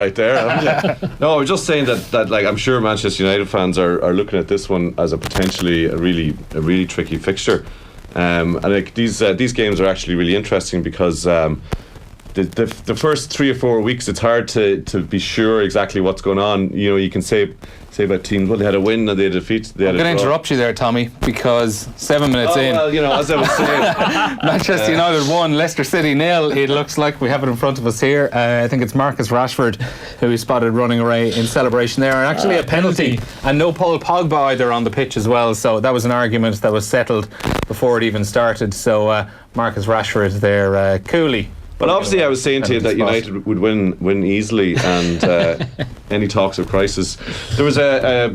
right there, haven't you? No, I was just saying that like I'm sure Manchester United fans are looking at this one as a potentially a really tricky fixture, and like these games are actually really interesting because the first 3 or 4 weeks it's hard to be sure exactly what's going on. You know, you can say about teams, well, they had a win and they had a defeat. I'm going to interrupt you there, Tommy, because 7 minutes in. Well, you know, as I was saying, Manchester United 1, Leicester City 0. It looks like we have it in front of us here. I think it's Marcus Rashford who we spotted running away in celebration there, and actually a penalty, and no Paul Pogba either on the pitch as well. So that was an argument that was settled before it even started. So Marcus Rashford there coolly. Well, obviously, I was saying to you that United would win easily, and any talks of crisis. There was a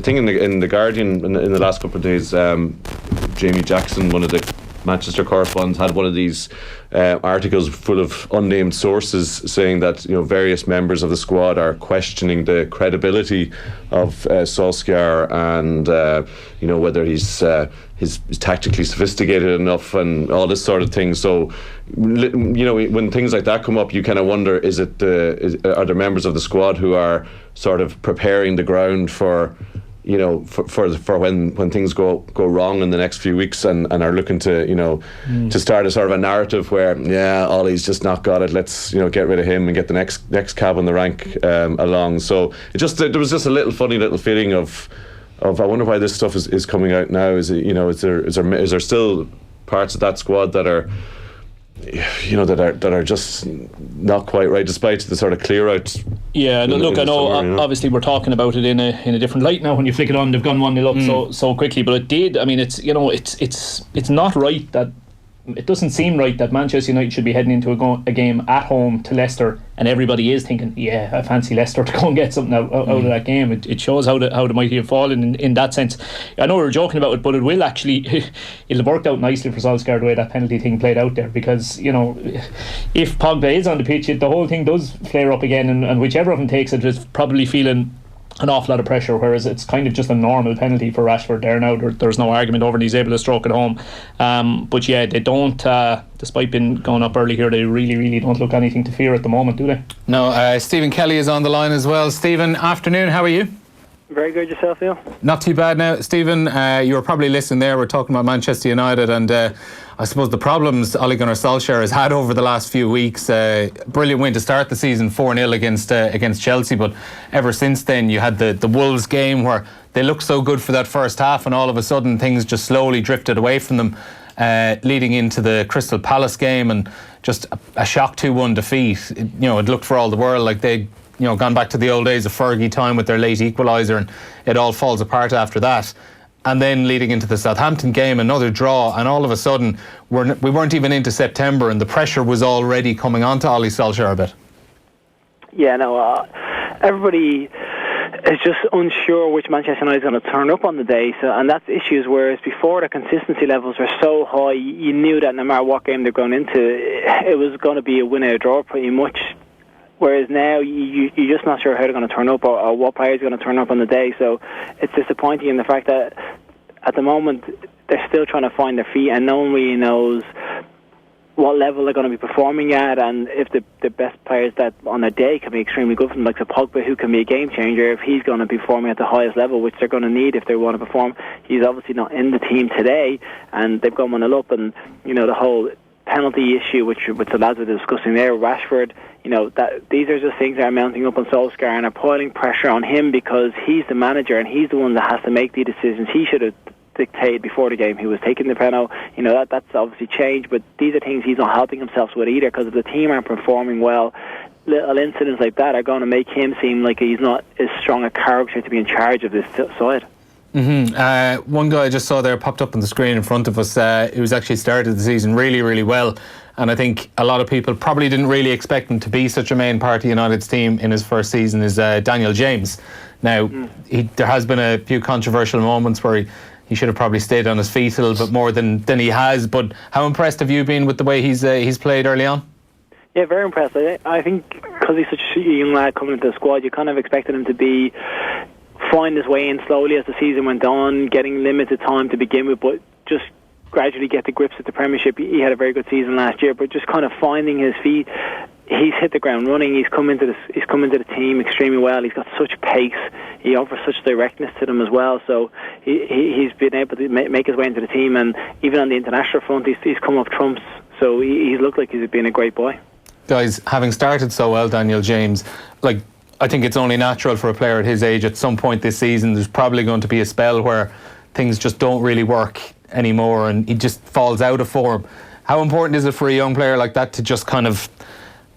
thing in the Guardian in the last couple of days. Jamie Jackson, one of the Manchester correspondents, had one of these articles full of unnamed sources saying that various members of the squad are questioning the credibility of Solskjaer and whether he's tactically sophisticated enough and all this sort of thing. So when things like that come up, you kind of wonder, are there members of the squad who are sort of preparing the ground for when things go wrong in the next few weeks and are looking to to start a sort of a narrative where Ollie's just not got it, let's get rid of him and get the next cab on the rank along. So there was just a funny little feeling of I wonder why this stuff is coming out now. Is there still parts of that squad that are that are just not quite right, despite the sort of clear out. Yeah, look, I know obviously we're talking about it in a different light now. When you flick it on, they've gone 1-0 up so quickly, but it did. I mean, it's not right that. It doesn't seem right that Manchester United should be heading into a game at home to Leicester, and everybody is thinking, I fancy Leicester to go and get something out of that game. It shows how the mighty have fallen in that sense. I know we were joking about it, but it will actually it'll work out nicely for Solskjaer the way that penalty thing played out there, because if Pogba is on the pitch, the whole thing does flare up again, and whichever of them takes it is probably feeling an awful lot of pressure, whereas it's kind of just a normal penalty for Rashford there now. There's no argument over, and he's able to stroke it home. But yeah, they don't, despite being going up early here, they really don't look anything to fear at the moment, do they? No. Stephen Kelly is on the line as well. Stephen, afternoon, how are you? Very good, yourself, Neil? Not too bad now. Stephen, you were probably listening there. We're talking about Manchester United, and I suppose the problems Ole Gunnar Solskjaer has had over the last few weeks. Brilliant win to start the season, 4-0 against Chelsea, but ever since then you had the Wolves game where they looked so good for that first half, and all of a sudden things just slowly drifted away from them, leading into the Crystal Palace game, and just a shock 2-1 defeat. It looked for all the world like they'd gone back to the old days of Fergie time with their late equaliser, and it all falls apart after that. And then leading into the Southampton game, another draw, and all of a sudden we weren't even into September, and the pressure was already coming on to Ole Solskjaer a bit. Yeah, no, everybody is just unsure which Manchester United is going to turn up on the day, and that's issues. Whereas before, the consistency levels were so high, you knew that no matter what game they're going into, it was going to be a win or a draw pretty much. Whereas now you're just not sure how they're going to turn up or what players are going to turn up on the day. So it's disappointing in the fact that at the moment they're still trying to find their feet, and no one really knows what level they're going to be performing at, and if the best players that on a day can be extremely good, from like Pogba, who can be a game changer, if he's going to be performing at the highest level, which they're going to need if they want to perform. He's obviously not in the team today, and they've gone 1-0 up, and the whole penalty issue, which the lads were discussing there, Rashford, that these are just things that are mounting up on Solskjaer and are putting pressure on him, because he's the manager and he's the one that has to make the decisions. He should have dictated before the game who was taking the penalty. That's obviously changed, but these are things he's not helping himself with either, because if the team aren't performing well, little incidents like that are going to make him seem like he's not as strong a character to be in charge of this side. One guy I just saw there popped up on the screen in front of us, who's actually started the season really well, and I think a lot of people probably didn't really expect him to be such a main part of United's team in his first season, is Daniel James. Now, there has been a few controversial moments where he should have probably stayed on his feet a little bit more than he has, but how impressed have you been with the way he's played early on? Yeah, very impressed. I think because he's such a young lad coming into the squad, you kind of expected him to find his way in slowly as the season went on, getting limited time to begin with, but just gradually get the grips at the Premiership. He had a very good season last year, but just kind of finding his feet. he's hit the ground running. He's come into the team extremely well. He's got such pace. He offers such directness to them as well. So he's been able to make his way into the team, and even on the international front, he's come up trumps. So he's looked like he's been a great boy. Guys, having started so well, Daniel James, I think it's only natural for a player at his age at some point this season. There's probably going to be a spell where things just don't really work anymore and he just falls out of form. How important is it for a young player like that to just kind of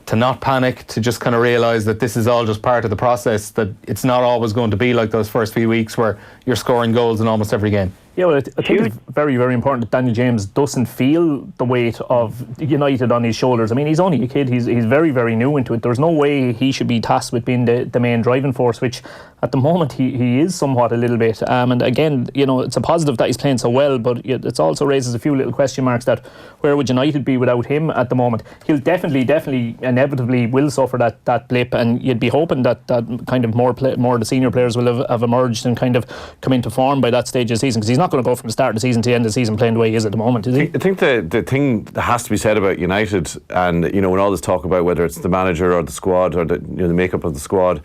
to not panic, to just kind of realise that this is all just part of the process, that it's not always going to be like those first few weeks where you're scoring goals in almost every game? Yeah, well, I think it's very, very important that Daniel James doesn't feel the weight of United on his shoulders. I mean, he's only a kid. He's very, very new into it. There's no way he should be tasked with being the main driving force, which at the moment he is somewhat a little bit. And again, it's a positive that he's playing so well, but it also raises a few little question marks that where would United be without him at the moment? He'll definitely, inevitably will suffer that blip, and you'd be hoping that kind of more the senior players will have emerged and kind of come into form by that stage of the season, because he's not going to go from the start of the season to the end of the season playing the way he is at the moment, is he? I think the thing that has to be said about United, and when all this talk about whether it's the manager or the squad or the makeup of the squad,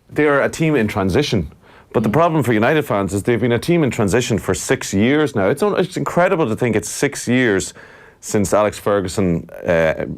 they're a team in transition. But the problem for United fans is they've been a team in transition for 6 years now. It's incredible to think it's 6 years since Alex Ferguson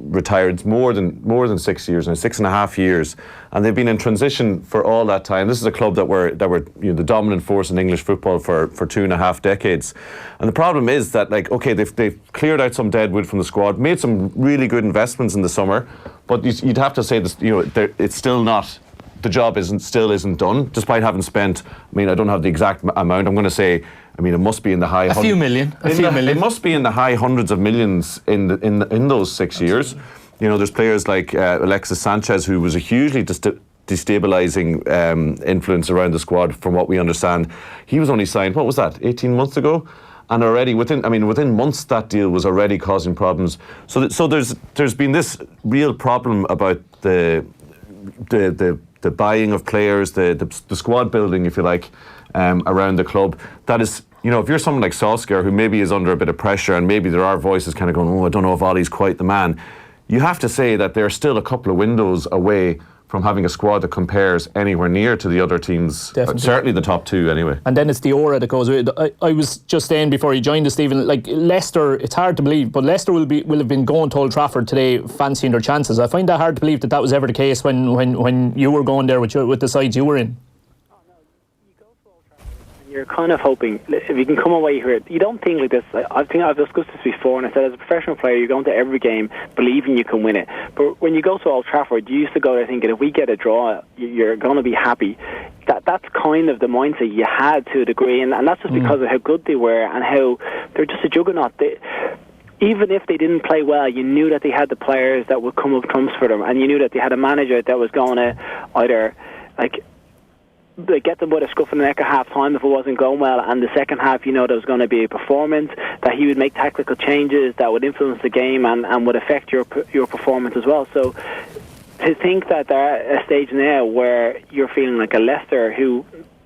retired. It's more than 6 years now, 6.5 years, and they've been in transition for all that time. This is a club that were the dominant force in English football for 2.5 decades, and the problem is that they've cleared out some dead wood from the squad, made some really good investments in the summer, but you'd have to say this, it's still not. The job still isn't done, despite having spent. I mean, I don't have the exact amount. I'm going to say, it must be in the high. A few million. It must be in the high hundreds of millions in those 6 years. There's players like Alexis Sanchez, who was a hugely destabilising influence around the squad, from what we understand. He was only signed, what was that, 18 months ago? And already within months that deal was already causing problems. So there's been this real problem about the buying of players, the squad building, if you like, around the club. That is, if you're someone like Solskjaer, who maybe is under a bit of pressure, and maybe there are voices kind of going, I don't know if Ollie's quite the man, you have to say that they're still a couple of windows away from having a squad that compares anywhere near to the other teams. Definitely. Certainly the top two anyway. And then it's the aura that goes with it. I was just saying before you joined us, Stephen, Leicester, it's hard to believe, but Leicester will have been going to Old Trafford today fancying their chances. I find that hard to believe that was ever the case when you were going there with the sides you were in. You're kind of hoping, if you can come away here, you don't think like this. I think I've discussed this before, and I said as a professional player, you're going to every game believing you can win it. But when you go to Old Trafford, you used to go there thinking if we get a draw, you're going to be happy. That's kind of the mindset you had to a degree, and that's just because of how good they were and how they're just a juggernaut. Even if they didn't play well, you knew that they had the players that would come up trumps for them, and you knew that they had a manager that was going to either they get them by the scruff of the neck at half time if it wasn't going well, and the second half there was going to be a performance, that he would make tactical changes that would influence the game and would affect your performance as well. So to think that they're at a stage now where you're feeling like a Leicester, who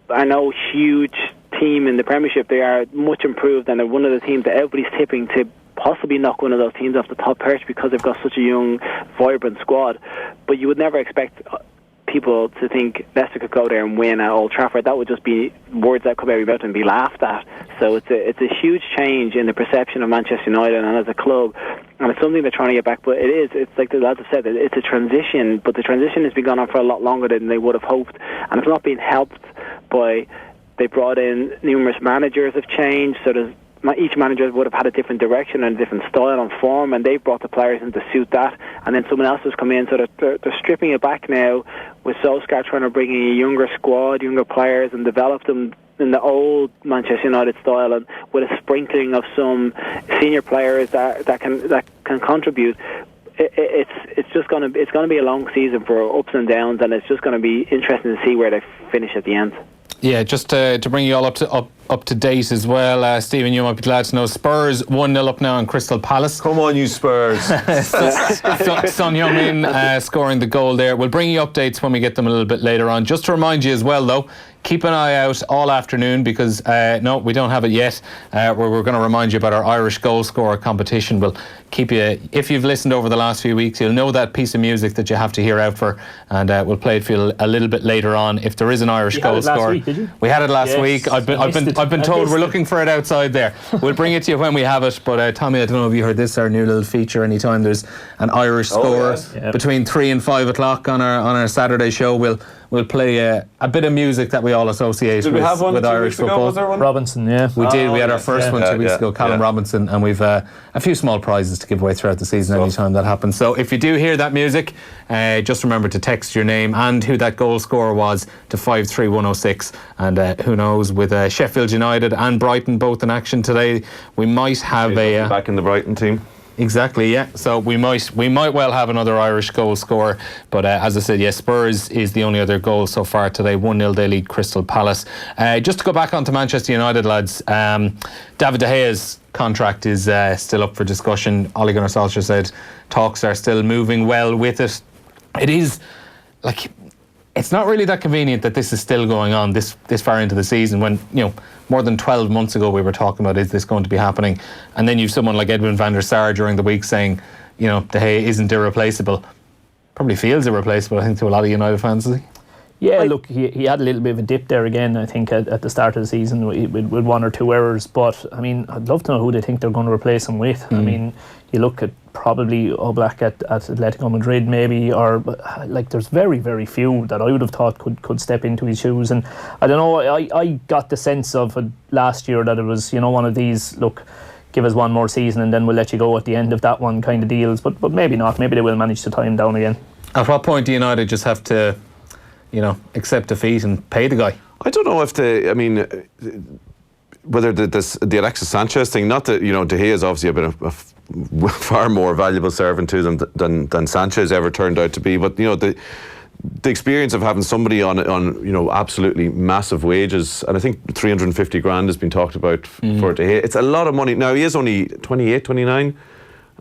are no huge team in the Premiership, they are much improved, and they're one of the teams that everybody's tipping to possibly knock one of those teams off the top perch because they've got such a young, vibrant squad. But you would never expect people to think Leicester could go there and win at Old Trafford. That would just be words that come out of your mouth and be laughed at. So it's a huge change in the perception of Manchester United and as a club, and it's something they're trying to get back. But it's like the lads have said, it's a transition, but the transition has been going on for a lot longer than they would have hoped, and it's not being helped by they brought in numerous managers have changed, so each manager would have had a different direction and a different style and form, and they've brought the players in to suit that, and then someone else has come in, so they're stripping it back now with Solskjaer trying to bring in a younger squad, younger players, and develop them in the old Manchester United style, and with a sprinkling of some senior players that can contribute. It's going to be a long season for ups and downs, and it's just going to be interesting to see where they finish at the end. Yeah, just to bring you all up up to date as well. Stephen, you might be glad to know Spurs 1-0 up now on Crystal Palace. Come on, you Spurs. Son Heung-min scoring the goal there. We'll bring you updates when we get them a little bit later on. Just to remind you as well, though, keep an eye out all afternoon because, no, we don't have it yet. We're going to remind you about our Irish goal scorer competition. We'll keep you, if you've listened over the last few weeks, you'll know that piece of music that you have to hear out for, and we'll play it for you a little bit later on. If there is an Irish goal scorer, week, did you? We had it last week. I've been told we're looking for it outside there. We'll bring it to you when we have it. But Tommy, I don't know if you heard this, our new little feature. Anytime there's an Irish scorer between 3 and 5 o'clock on our Saturday show, we'll play a bit of music that we all associate with Irish football. Was there one? Robinson, We did. We had our first one 2 weeks ago, Callum Robinson, and we've a few small prizes to give away throughout the season anytime that happens. So if you do hear that music, just remember to text your name and who that goal scorer was to 53106. And who knows, with Sheffield United and Brighton both in action today, we might have back in the Brighton team. Exactly, yeah. So we might well have another Irish goal scorer. But as I said, yes, Spurs is the only other goal so far today. 1-0 they lead Crystal Palace. Just to go back onto Manchester United, lads, David De Gea's contract is still up for discussion. Ole Gunnar Solskjaer said talks are still moving well with it. It is, like, it's not really that convenient that this is still going on this far into the season when, more than 12 months ago we were talking about, is this going to be happening? And then you've someone like Edwin van der Sar during the week saying, De Gea isn't irreplaceable. Probably feels irreplaceable, I think, to a lot of United fans, does he? Yeah, look, he had a little bit of a dip there again, I think, at the start of the season with 1 or 2 errors. But, I mean, I'd love to know who they think they're going to replace him with. I mean, you look at probably Oblak at Atletico Madrid maybe, or like there's very, very few that I would have thought could step into his shoes. And I don't know, I got the sense of last year that it was, one of these, look, give us 1 more season and then we'll let you go at the end of that one kind of deals. But maybe not. Maybe they will manage to tie him down again. At what point do United just have to, accept defeat and pay the guy? I don't know if whether the Alexis Sanchez thing, not that, De Gea is obviously a far more valuable servant to them than Sanchez ever turned out to be, but, the experience of having somebody on absolutely massive wages, and I think 350 grand has been talked about for De Gea. It's a lot of money. Now, he is only 28, 29,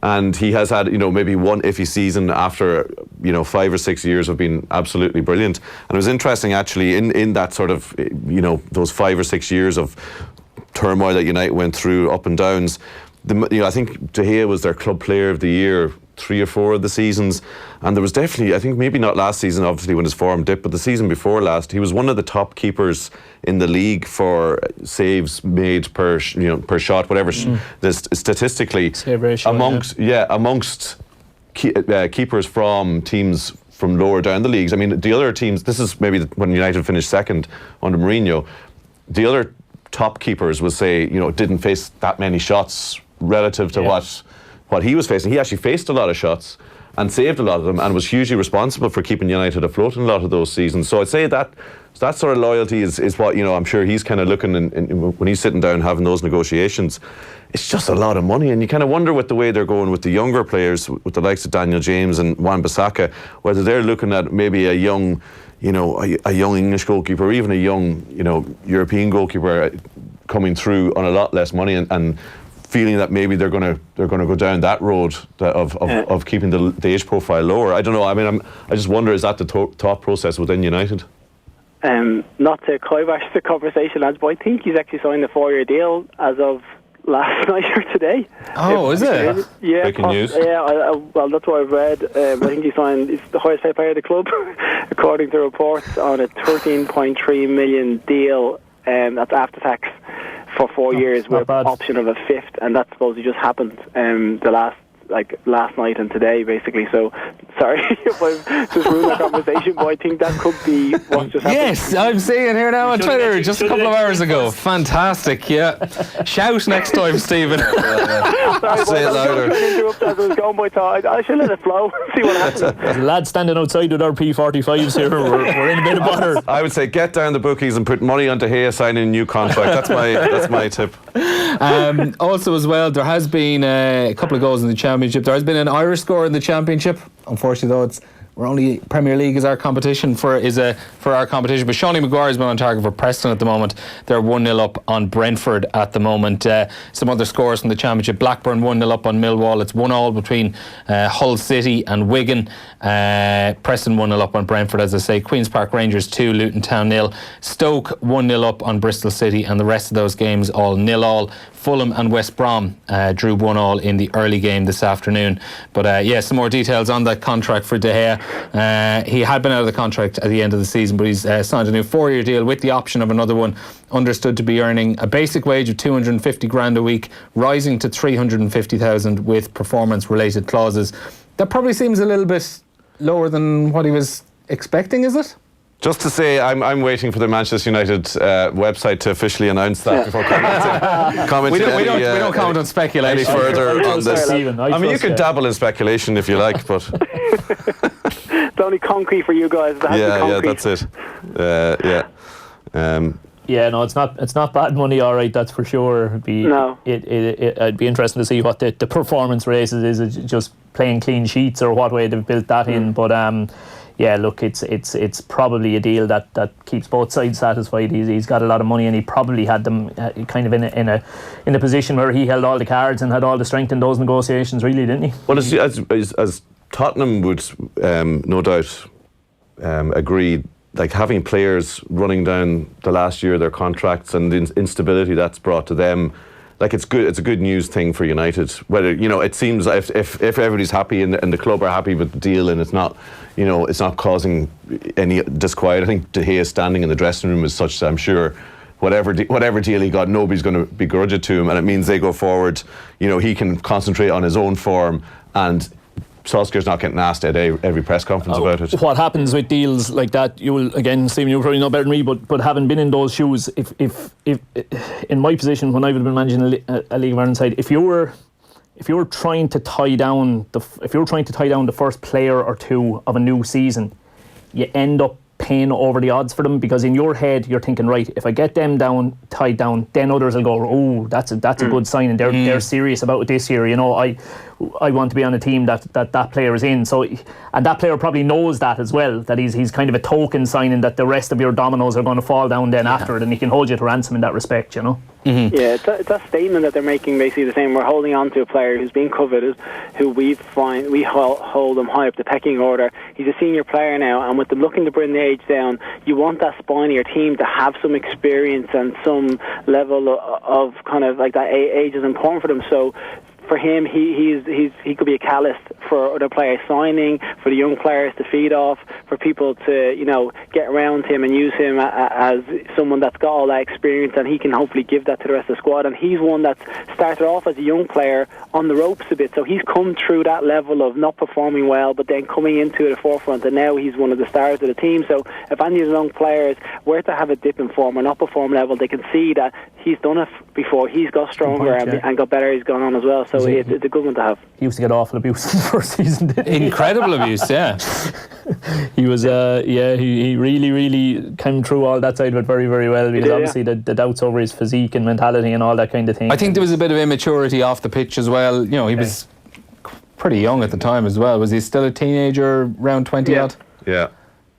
and he has had, maybe one iffy season after, 5 or 6 years of being absolutely brilliant. And it was interesting, actually, in that sort of, those 5 or 6 years of turmoil that United went through, up and downs. I think De Gea was their club player of the year 3 or 4 of the seasons, and there was definitely, I think maybe not last season, obviously, when his form dipped, but the season before last, he was one of the top keepers in the league for saves made per shot, whatever. Statistically, save ratio, amongst keepers from teams from lower down the leagues. I mean, the other teams, this is maybe when United finished second under Mourinho, the other top keepers would say, didn't face that many shots relative to what he was facing. He actually faced a lot of shots and saved a lot of them and was hugely responsible for keeping United afloat in a lot of those seasons. So I'd say that sort of loyalty is what, I'm sure he's kind of looking when he's sitting down having those negotiations. It's just a lot of money, and you kind of wonder with the way they're going with the younger players, with the likes of Daniel James and Wan-Bissaka, whether they're looking at maybe a young English goalkeeper, or even a young, European goalkeeper coming through on a lot less money and feeling that maybe they're going to go down that road of keeping the age profile lower. I don't know. I mean, I just wonder, is that the thought process within United? Not to kibosh the conversation, lads, but I think he's actually signed a 4-year deal as of last night or today. Oh, is it? Yeah, breaking news. Yeah, well, that's what I've read. I think he signed. He's the highest paid player of the club, according to reports, on a 13.3 million deal. That's after tax for 4 years with option of a 5th, and that supposedly just happened last night and today, basically. So sorry if I've just ruined the conversation, but I think that could be what's just happened. Yes, I'm seeing here now on Twitter just a couple of hours ago. Fantastic, yeah. Shout next time, Stephen. Sorry, say it louder. I should let it flow. See what happens. There's a lad standing outside with our P45s here. We're in a bit of bother. I would say get down the bookies and put money on De Gea signing a new contract. That's my tip. Also, as well, there has been a couple of goals in the Championship. There has been an Irish scorer in the Championship. Unfortunately, though, it's we're only Premier League is our competition for our competition. But Shawnee Maguire's been on target for Preston at the moment. They're 1-0 up on Brentford at the moment. Some other scores from the Championship: Blackburn 1-0 up on Millwall. It's 1-1 between Hull City and Wigan. Preston 1-0 up on Brentford, as I say. Queen's Park Rangers 2, Luton Town 0. Stoke 1-0 up on Bristol City, and the rest of those games all 0-0. Fulham and West Brom drew 1-1 in the early game this afternoon. But some more details on that contract for De Gea. He had been out of the contract at the end of the season, but he's signed a new 4-year deal with the option of another one, understood to be earning a basic wage of 250 grand a week, rising to 350,000 with performance-related clauses. That probably seems a little bit lower than what he was expecting, is it? Just to say, I'm waiting for the Manchester United website to officially announce that before commenting. We don't comment on speculation any further on this. I mean, you could dabble in speculation if you like, but it's only concrete for you guys. That's it. No, it's not bad money, all right. That's for sure. It'd be interesting to see what the performance races is. It just playing clean sheets or what way they've built that in, but. Look, it's probably a deal that keeps both sides satisfied. He's got a lot of money, and he probably had them kind of in a position where he held all the cards and had all the strength in those negotiations, really, didn't he? Well, as Tottenham would no doubt agree, like having players running down the last year of their contracts and the instability that's brought to them. Like it's good. It's a good news thing for United. Whether it seems if everybody's happy and the club are happy with the deal, and it's not causing any disquiet. I think De Gea's standing in the dressing room is such that I'm sure whatever deal he got, nobody's going to begrudge it to him, and it means they go forward. He can concentrate on his own form, and Solskjaer's not getting asked at every press conference about it. What happens with deals like that, Stephen, you'll probably know better than me, but having been in those shoes, if in my position when I would have been managing a League of Ireland side, if you were trying to tie down the first player or two of a new season, you end up paying over the odds for them, because in your head you're thinking, right, if I get them tied down, then others will go, oh, that's a good sign, and they're serious about it this year. I want to be on a team that player is in. So, and that player probably knows that as well, that he's kind of a token signing that the rest of your dominoes are going to fall down then after it, and he can hold you to ransom in that respect, Mm-hmm. Yeah, it's that statement that they're making, basically the same. We're holding on to a player who's been coveted, who we hold him high up the pecking order. He's a senior player now, and with them looking to bring the age down, you want that spine of your team to have some experience and some level of kind of like that age is important for them. So for him, he could be a catalyst for other players signing, for the young players to feed off, for people to get around him and use him as someone that's got all that experience, and he can hopefully give that to the rest of the squad. And he's one that's started off as a young player on the ropes a bit, so he's come through that level of not performing well, but then coming into the forefront, and now he's one of the stars of the team. So if any of the young players were to have a dip in form or not perform level, they can see that he's done it before. He's got stronger and got better. He's gone on as well. So it's a good one to have. He used to get awful abuse in the first season, didn't he? Incredible abuse, yeah. He was, he really, really came through all that side of it very, very well, because obviously the doubts over his physique and mentality and all that kind of thing. I think there was a bit of immaturity off the pitch as well. He was pretty young at the time as well. Was he still a teenager, around 20 odd? Yeah.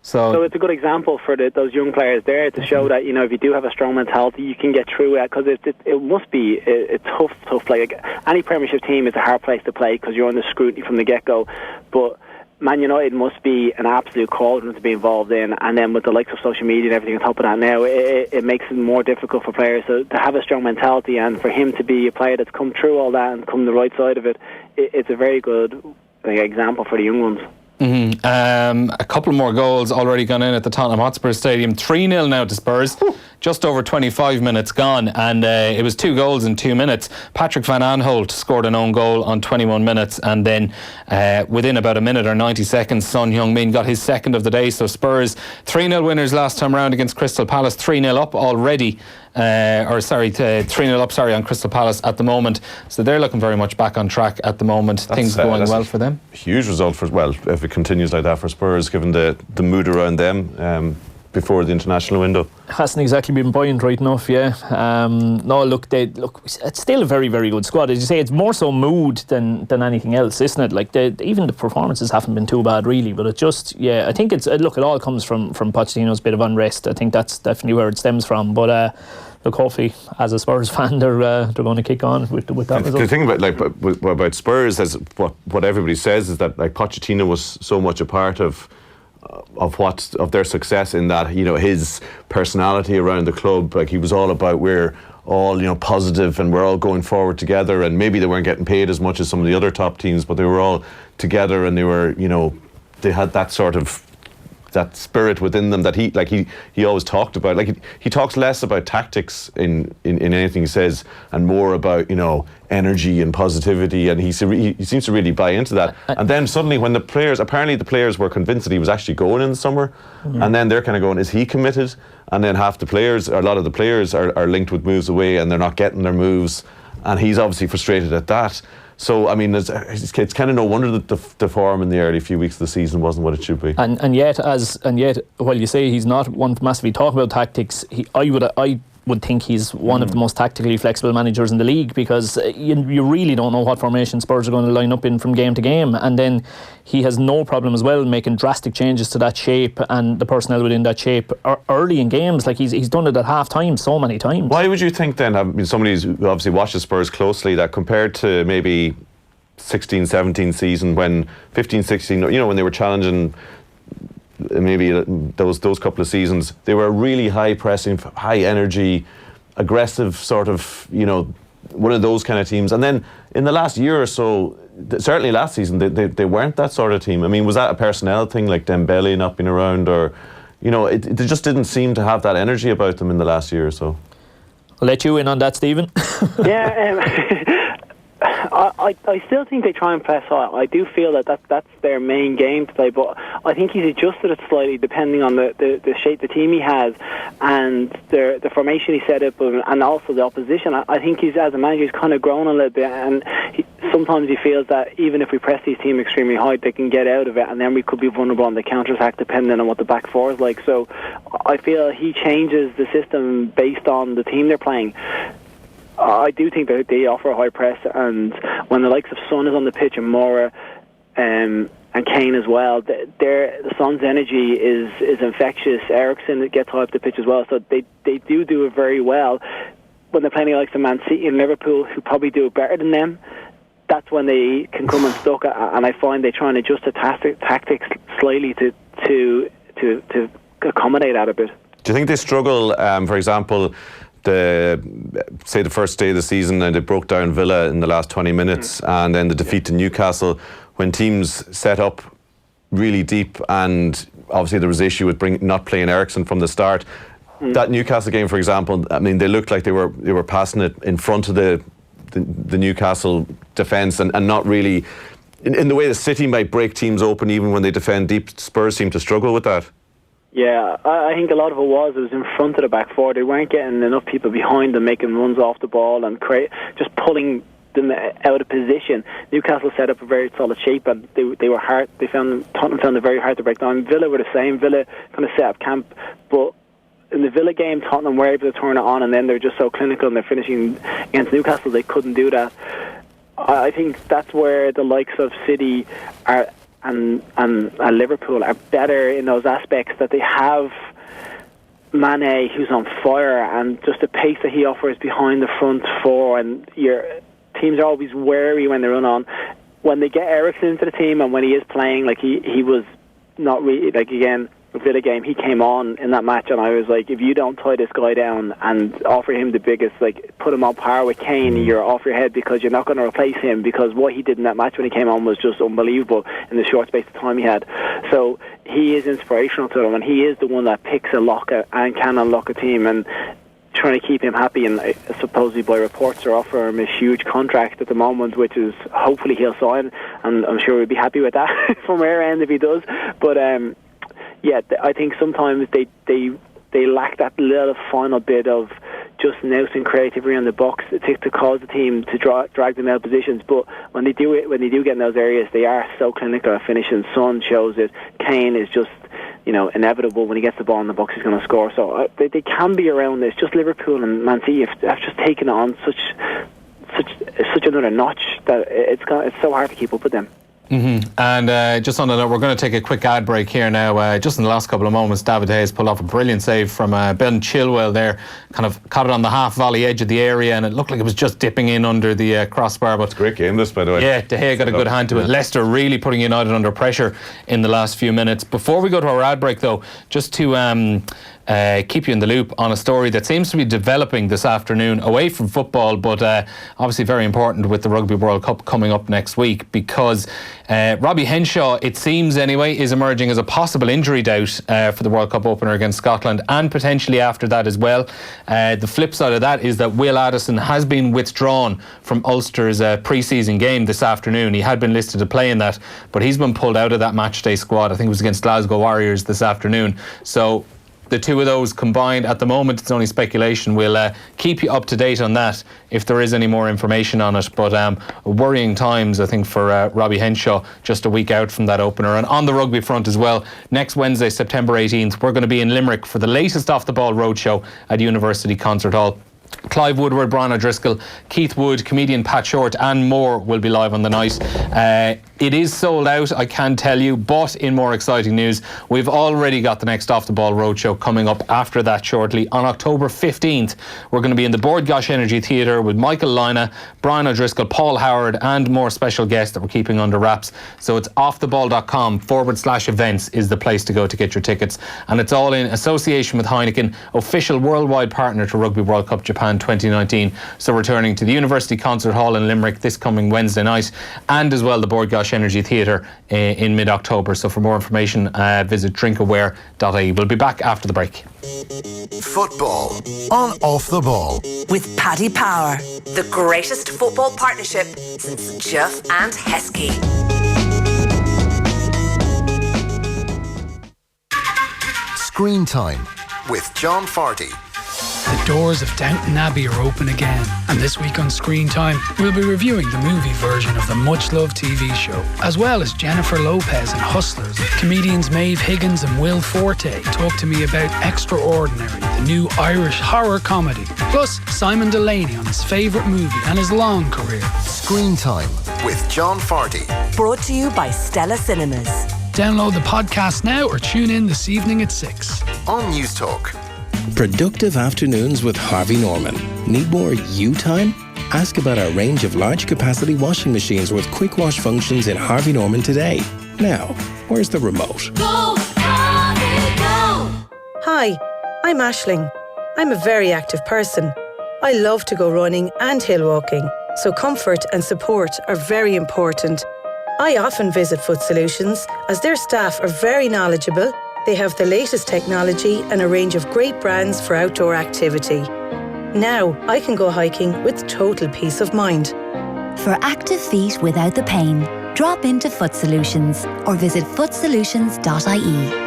So it's a good example for those young players there to show that if you do have a strong mentality, you can get through it, because it must be a tough like any Premiership team is a hard place to play because you're under scrutiny from the get-go, but Man United must be an absolute cauldron to be involved in, and then with the likes of social media and everything on top of that now, it makes it more difficult for players to have a strong mentality, and for him to be a player that's come through all that and come the right side of it, it's a very good example for the young ones. Mm-hmm. A couple more goals already gone in at the Tottenham Hotspur Stadium. 3-0 now to Spurs. Just over 25 minutes gone, and it was 2 goals in 2 minutes. Patrick Van Aanholt scored an own goal on 21 minutes, and then within about a minute or 90 seconds, Son Heung-min got his second of the day. So Spurs 3-0 winners last time round against Crystal Palace, 3-0 up already. 3-0 up, on Crystal Palace at the moment. So they're looking very much back on track at the moment. Things going well for them. Huge result if it continues like that for Spurs, given the mood around them. before the international window. Hasn't exactly been buoyant right enough, yeah. No, look, it's still a very, very good squad. As you say, it's more so mood than anything else, isn't it? Like, even the performances haven't been too bad, really. But it just, yeah, I think it all comes from Pochettino's bit of unrest. I think that's definitely where it stems from. But look, hopefully, as a Spurs fan, they're going to kick on with that result. The thing about Spurs is what everybody says is that like Pochettino was so much a part of their success, in that, you know, his personality around the club, like he was all about, we're all, you know, positive and we're all going forward together, and maybe they weren't getting paid as much as some of the other top teams, but they were all together and they were, you know, they had that sort of that spirit within them that he always talked about. Like he talks less about tactics in anything he says, and more about, you know, energy and positivity, and he seems to really buy into that. And then suddenly, when the players were convinced that he was actually going in the summer, and then they're kind of going, is he committed? And then a lot of the players are linked with moves away, and they're not getting their moves, and he's obviously frustrated at that. So, I mean, it's kind of no wonder that the form in the early few weeks of the season wasn't what it should be. And yet, while you say he's not one to massively talk about tactics, I would think he's one of the most tactically flexible managers in the league, because you really don't know what formation Spurs are going to line up in from game to game, and then he has no problem as well making drastic changes to that shape and the personnel within that shape early in games. Like he's done it at half time so many times. Why would you think then, I mean, somebody who's obviously watches Spurs closely, that compared to maybe 16-17 season, when 15-16, you know, when they were challenging maybe those couple of seasons, they were really high pressing, high energy, aggressive sort of, you know, one of those kind of teams. And then in the last year or so, certainly last season, they weren't that sort of team. I mean, was that a personnel thing, like Dembele not being around, or, you know, it just didn't seem to have that energy about them in the last year or so? I'll let you in on that, Stephen. Yeah, I still think they try and press high. I do feel that's their main game to play, but I think he's adjusted it slightly depending on the shape the team he has and the formation he set up, and also the opposition. I think he's, as a manager, he's kind of grown a little bit, and sometimes he feels that even if we press these teams extremely high, they can get out of it, and then we could be vulnerable on the counter-attack depending on what the back four is like. So I feel he changes the system based on the team they're playing. I do think that they offer a high press, and when the likes of Son is on the pitch, and Mora and Kane as well, the Son's energy is infectious. Eriksen gets high up the pitch as well, so they do it very well. When they're playing the likes of Man City and Liverpool, who probably do it better than them, that's when they can come unstuck, and I find they try and adjust the tactics slightly to accommodate that a bit. Do you think they struggle, for example, the first day of the season, and they broke down Villa in the last 20 minutes, and then the defeat to Newcastle, when teams set up really deep, and obviously there was issue with not playing Eriksen from the start. That Newcastle game, for example, I mean, they looked like they were passing it in front of the Newcastle defence, and not really in the way the City might break teams open even when they defend deep. Spurs seem to struggle with that. Yeah, I think a lot of it was in front of the back four. They weren't getting enough people behind them making runs off the ball and just pulling them out of position. Newcastle set up a very solid shape, and they were hard. Tottenham found it very hard to break down. Villa were the same. Villa kind of set up camp, but in the Villa game, Tottenham were able to turn it on, and then they're just so clinical, and they're finishing against Newcastle. They couldn't do that. I think that's where the likes of City are. And Liverpool are better in those aspects, that they have Mane, who's on fire, and just the pace that he offers behind the front four, and your teams are always wary when they run on. When they get Eriksen into the team, and when he is playing, like he was not really, like, again, the Villa game, he came on in that match, and I was like, if you don't tie this guy down and offer him the biggest, like, put him on par with Kane, you're off your head, because you're not going to replace him, because what he did in that match when he came on was just unbelievable in the short space of time he had. So he is inspirational to them, and he is the one that picks a lock and can unlock a team, and trying to keep him happy, and supposedly by reports are offering him a huge contract at the moment, which is hopefully he'll sign, and I'm sure we'll be happy with that from our end if he does. But yeah, I think sometimes they lack that little final bit of just nous and creativity on the box to cause the team to drag them out of positions. But when they do get in those areas, they are so clinical at finishing. Son shows it. Kane is just, inevitable. When he gets the ball in the box, he's going to score. So they can be around this. Just Liverpool and Man City have just taken it on such another notch that it's so hard to keep up with them. Mm-hmm. And just on the note, we're going to take a quick ad break here now. Just in the last couple of moments, David Hayes pulled off a brilliant save from Ben Chilwell there, kind of caught it on the half volley edge of the area, and it looked like it was just dipping in under the crossbar. But it's a great game, this, by the way. Yeah, De Gea got a good hand to it. Leicester really putting United under pressure in the last few minutes. Before we go to our ad break, though, just to keep you in the loop on a story that seems to be developing this afternoon away from football, but obviously very important with the Rugby World Cup coming up next week, because Robbie Henshaw, it seems anyway, is emerging as a possible injury doubt for the World Cup opener against Scotland, and potentially after that as well. The flip side of that is that Will Addison has been withdrawn from Ulster's pre-season game this afternoon. He had been listed to play in that, but he's been pulled out of that matchday squad. I think it was against Glasgow Warriors this afternoon. So the two of those combined, at the moment it's only speculation. We'll keep you up to date on that if there is any more information on it, but worrying times I think for Robbie Henshaw, just a week out from that opener. And on the rugby front as well, next Wednesday, September 18th, we're going to be in Limerick for the latest Off the Ball roadshow at University Concert Hall. Clive Woodward, Brian O'Driscoll, Keith Wood, comedian Pat Short and more will be live on the night. It is sold out, I can tell you, but in more exciting news, we've already got the next Off the Ball roadshow coming up after that shortly. On October 15th, we're going to be in the Bordgosh Energy Theatre with Michael Lina, Brian O'Driscoll, Paul Howard and more special guests that we're keeping under wraps. So it's offtheball.com/events is the place to go to get your tickets, and it's all in association with Heineken, official worldwide partner to Rugby World Cup Japan 2019. So returning to the University Concert Hall in Limerick this coming Wednesday night, and as well the Bordgosh Energy Theatre in mid-October. So for more information, visit drinkaware.ie. We'll be back after the break. Football on Off the Ball with Paddy Power, the greatest football partnership since Jeff and Heskey. Screen Time with John Fardy. The doors of Downton Abbey are open again, and this week on Screen Time, we'll be reviewing the movie version of the much-loved TV show, as well as Jennifer Lopez and Hustlers. Comedians Maeve Higgins and Will Forte talk to me about Extraordinary, the new Irish horror comedy, plus Simon Delaney on his favourite movie and his long career. Screen Time with John Fardy. Brought to you by Stella Cinemas. Download the podcast now or tune in this evening at 6 on News Talk. Productive afternoons with Harvey Norman. Need more you time? Ask about our range of large capacity washing machines with quick wash functions in Harvey Norman today. Now, where's the remote? Go, Harvey, go! Hi, I'm Aisling. I'm a very active person. I love to go running and hill walking, so comfort and support are very important. I often visit Foot Solutions as their staff are very knowledgeable. They have the latest technology and a range of great brands for outdoor activity. Now I can go hiking with total peace of mind. For active feet without the pain, drop into Foot Solutions or visit footsolutions.ie.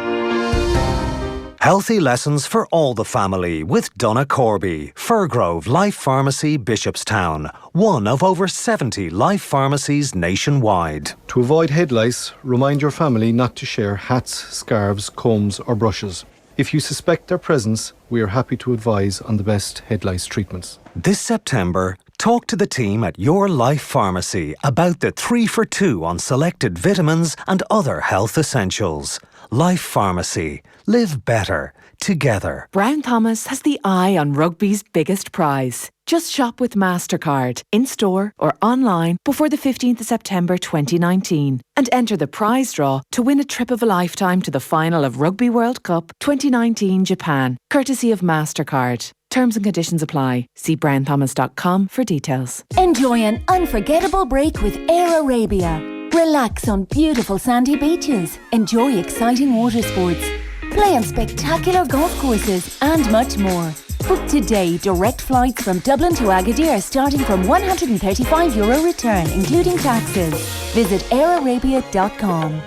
Healthy lessons for all the family with Donna Corby, Firgrove Life Pharmacy, Bishopstown, one of over 70 life pharmacies nationwide. To avoid head lice, remind your family not to share hats, scarves, combs or brushes. If you suspect their presence, we are happy to advise on the best head lice treatments. This September, talk to the team at your Life Pharmacy about the 3 for 2 on selected vitamins and other health essentials. Life Pharmacy. Live better together. Brown Thomas has the eye on rugby's biggest prize. Just shop with MasterCard, in-store or online before the 15th of September 2019 and enter the prize draw to win a trip of a lifetime to the final of Rugby World Cup 2019 Japan, courtesy of MasterCard. Terms and conditions apply. See brownthomas.com for details. Enjoy an unforgettable break with Air Arabia. Relax on beautiful sandy beaches. Enjoy exciting water sports. Play on spectacular golf courses and much more. Book today direct flights from Dublin to Agadir starting from €135 return, including taxes. Visit airarabia.com.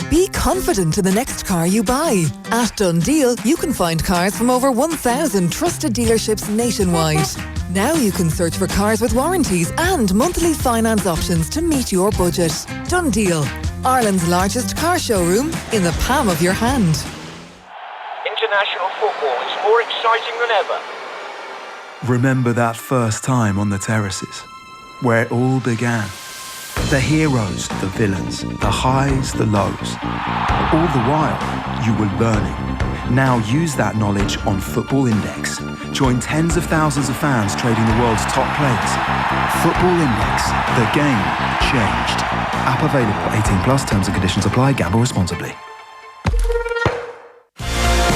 Be confident in the next car you buy. At Dundeel, you can find cars from over 1,000 trusted dealerships nationwide. Now you can search for cars with warranties and monthly finance options to meet your budget. Dundeel, Ireland's largest car showroom in the palm of your hand. International football is more exciting than ever. Remember that first time on the terraces, where it all began. The heroes, the villains, the highs, the lows. All the while, you were learning. Now use that knowledge on Football Index. Join tens of thousands of fans trading the world's top players. Football Index. The game changed. App available. 18+. Terms and conditions apply. Gamble responsibly.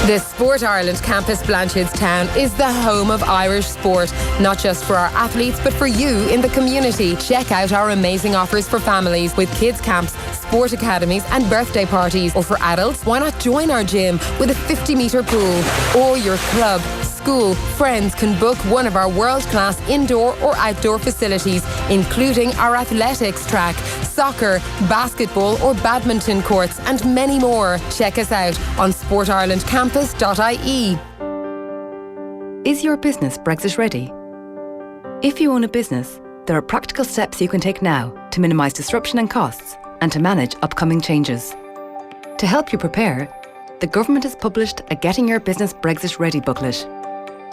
The Sport Ireland campus Blanchardstown is the home of Irish sport, not just for our athletes but for you in the community. Check out our amazing offers for families with kids camps, sport academies and birthday parties. Or for adults, why not join our gym with a 50-metre pool? Or your club, school, friends can book one of our world-class indoor or outdoor facilities, including our athletics track, soccer, basketball or badminton courts and many more. Check us out on sportirelandcampus.ie. Is your business Brexit ready? If you own a business, there are practical steps you can take now to minimise disruption and costs and to manage upcoming changes. To help you prepare, the government has published a Getting Your Business Brexit Ready booklet.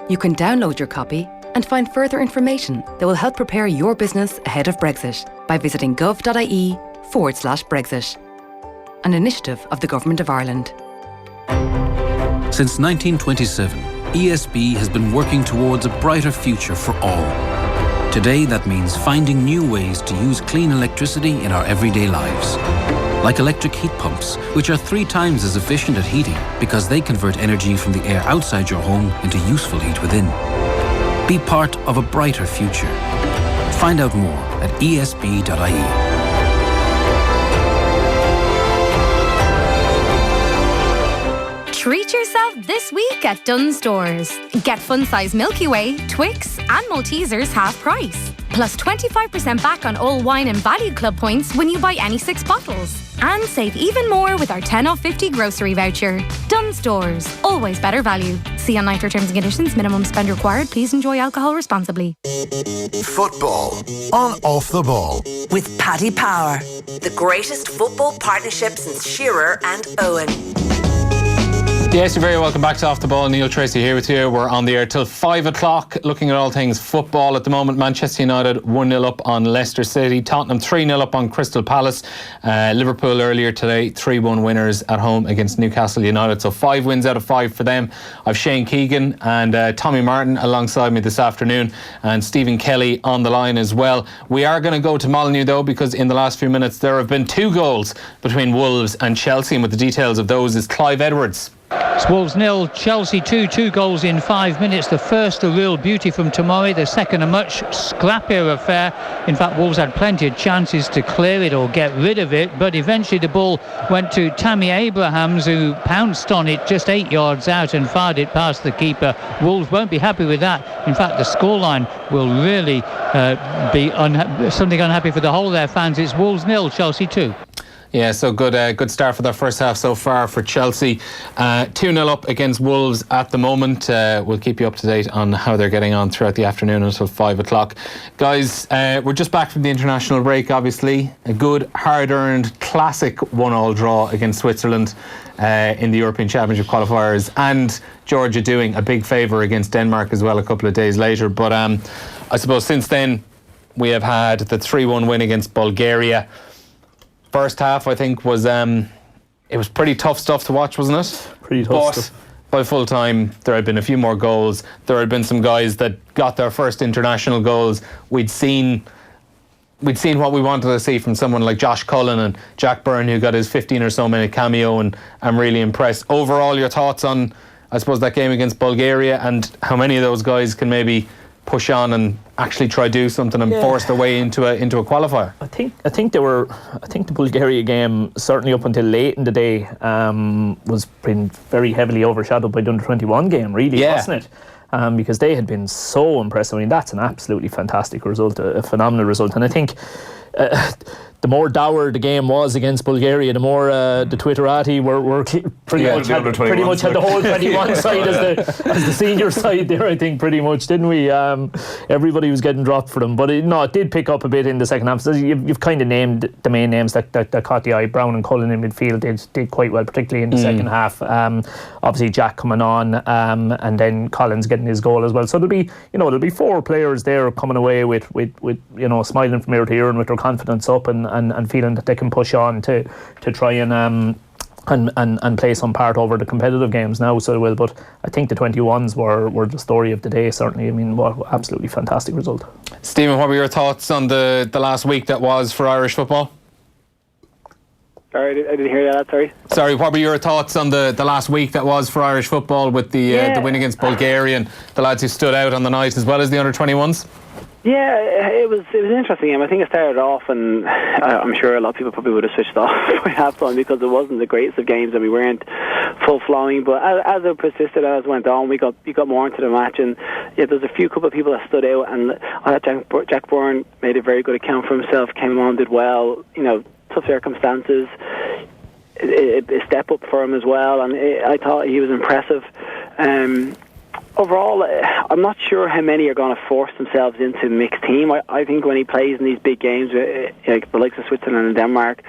You can download your copy and find further information that will help prepare your business ahead of Brexit by visiting gov.ie/Brexit. An initiative of the Government of Ireland. Since 1927, ESB has been working towards a brighter future for all. Today, that means finding new ways to use clean electricity in our everyday lives. Like electric heat pumps, which are 3 times as efficient at heating because they convert energy from the air outside your home into useful heat within. Be part of a brighter future. Find out more at esb.ie. Treat yourself this week at Dunnes Stores. Get fun-size Milky Way, Twix and Maltesers half price. Plus 25% back on all wine and value club points when you buy any 6 bottles. And save even more with our 10 off 50 grocery voucher. Dunnes Stores. Always better value. See online for terms and conditions. Minimum spend required. Please enjoy alcohol responsibly. Football on Off the Ball. With Paddy Power. The greatest football partnership since Shearer and Owen. Yes, you're very welcome back to Off the Ball. Neil Treacy here with you. We're on the air till 5 o'clock looking at all things football at the moment. Manchester United 1-0 up on Leicester City. Tottenham 3-0 up on Crystal Palace. Liverpool earlier today 3-1 winners at home against Newcastle United. So 5 wins out of 5 for them. I've Shane Keegan and Tommy Martin alongside me this afternoon and Stephen Kelly on the line as well. We are going to go to Molyneux though because in the last few minutes there have been 2 goals between Wolves and Chelsea, and with the details of those is Clive Edwards. It's Wolves 0, Chelsea 2, 2 goals in 5 minutes. The first a real beauty from Tomori, the second a much scrappier affair. In fact, Wolves had plenty of chances to clear it or get rid of it, but eventually the ball went to Tammy Abrahams, who pounced on it just 8 yards out and fired it past the keeper. Wolves won't be happy with that. In fact, the scoreline will really be something unhappy for the whole of their fans. It's Wolves 0, Chelsea 2. Yeah, so good start for their first half so far for Chelsea. 2-0 up against Wolves at the moment. We'll keep you up to date on how they're getting on throughout the afternoon until 5 o'clock. Guys, we're just back from the international break, obviously. A good, hard-earned, classic 1-1 draw against Switzerland in the European Championship qualifiers, and Georgia doing a big favour against Denmark as well a couple of days later. But I suppose since then, we have had the 3-1 win against Bulgaria. First half, I think, was it was pretty tough stuff to watch, wasn't it? Pretty tough stuff. By full time, there had been a few more goals. There had been some guys that got their first international goals. We'd seen what we wanted to see from someone like Josh Cullen and Jack Byrne, who got his 15 or so minute cameo, and I'm really impressed. Overall, your thoughts on, I suppose, that game against Bulgaria and how many of those guys can maybe push on and actually try do something and force their way into a qualifier? I think the Bulgaria game, certainly up until late in the day, was been very heavily overshadowed by the under-21 game, really, wasn't it? Because they had been so impressive. I mean, that's an absolutely fantastic result, a phenomenal result. And I think the more dour the game was against Bulgaria, the more the Twitterati were pretty much had the whole 21 side as the senior side there, I think, pretty much, didn't we? Everybody was getting dropped for them. But it did pick up a bit in the second half. So you've kind of named the main names that caught the eye. Brown and Cullen in midfield did quite well, particularly in the second half. Obviously, Jack coming on, and then Collins getting his goal as well. So there'll be 4 players there coming away with smiling from ear to ear and with their confidence up and feeling that they can push on to try and play some part over the competitive games now. So will, but I think the 21s were the story of the day, certainly. I mean, what absolutely fantastic result. Stephen, what were your thoughts on the last week that was for Irish football? Sorry, I didn't hear that, sorry. Sorry, what were your thoughts on the last week that was for Irish football with the win against Bulgaria and the lads who stood out on the night as well as the under-21s? Yeah, it was an interesting game. I think it started off, and I'm sure a lot of people probably would have switched off by half-time because it wasn't the greatest of games and we weren't full-flowing. But as it persisted, as it went on, we got more into the match, and there's a couple of people that stood out, and I thought Jack Byrne made a very good account for himself, came on, did well, tough circumstances, a step up for him as well, and I thought he was impressive. Overall, I'm not sure how many are going to force themselves into a mixed team. I think when he plays in these big games, like the likes of Switzerland and Denmark,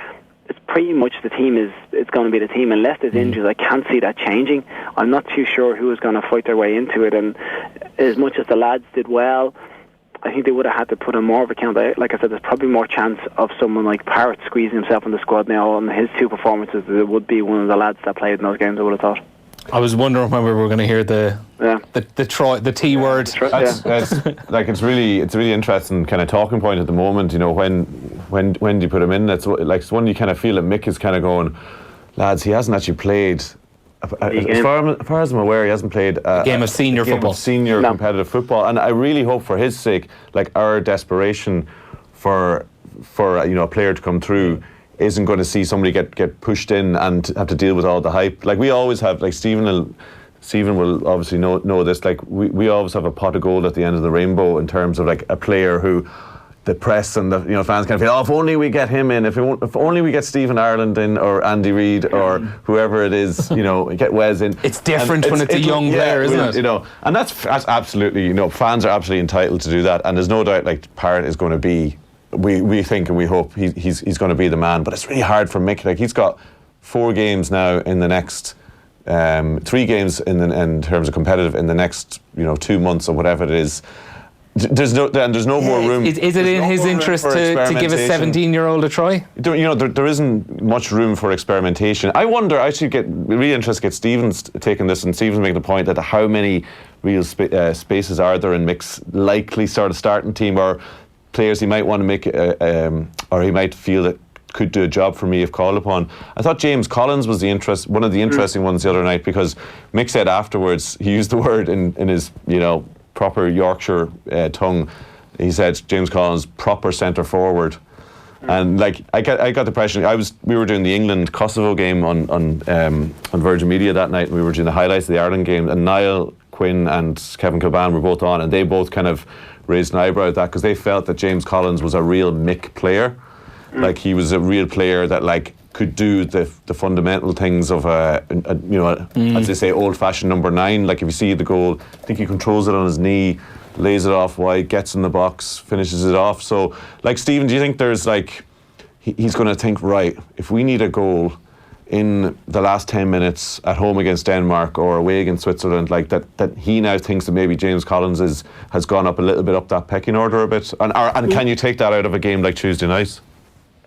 it's pretty much it's going to be the team. Unless there's injuries, I can't see that changing. I'm not too sure who is going to fight their way into it. And as much as the lads did well, I think they would have had to put in more of a count. Like I said, there's probably more chance of someone like Parrott squeezing himself in the squad now on his 2 performances than it would be one of the lads that played in those games, I would have thought. I was wondering when we were going to hear the T word. It's really interesting kind of talking point at the moment. When do you put him in? That's like one you kind of feel that Mick is kind of going, lads, he hasn't actually played. As far as I'm aware, he hasn't played a game of senior football, competitive football, and I really hope for his sake, like our desperation for a player to come through isn't going to see somebody get pushed in and have to deal with all the hype. Like we always have, like Stephen will obviously know this, like we always have a pot of gold at the end of the rainbow in terms of like a player who the press and the fans kind of feel, if only we get him in, if only we get Stephen Ireland in or Andy Reid or whoever it is, get Wes in. It's different when it's a young player, isn't it? And that's absolutely, fans are absolutely entitled to do that, and there's no doubt like Parrott is going to be, we think and we hope he's going to be the man, but it's really hard for Mick. Like he's got 4 games now in the next 3 games in terms of competitive in the next 2 months or whatever it is. There's no more room. Is it in his interest to give a 17-year-old a try? There isn't much room for experimentation. I wonder. I should get really interested to get Stephen's taking this, and Stephen's making the point that how many real spaces are there in Mick's likely sort of starting team, or players he might want to make, or he might feel that could do a job for me if called upon. I thought James Collins was one of the interesting ones the other night, because Mick said afterwards, he used the word in his proper Yorkshire tongue. He said James Collins proper centre forward, and like I got the impression we were doing the England Kosovo game on Virgin Media that night, and we were doing the highlights of the Ireland game, and Niall Quinn and Kevin Kilban were both on, and they both kind of raised an eyebrow at that because they felt that James Collins was a real Mick player. Like he was a real player that like could do the fundamental things of as they say, old-fashioned number 9. Like if you see the goal, I think he controls it on his knee, lays it off wide, gets in the box, finishes it off. So like Stephen, do you think there's like he's going to think, right, if we need a goal in the last 10 minutes at home against Denmark or away against Switzerland, like that he now thinks that maybe James Collins has gone up a little bit up that pecking order a bit, and can you take that out of a game like Tuesday night?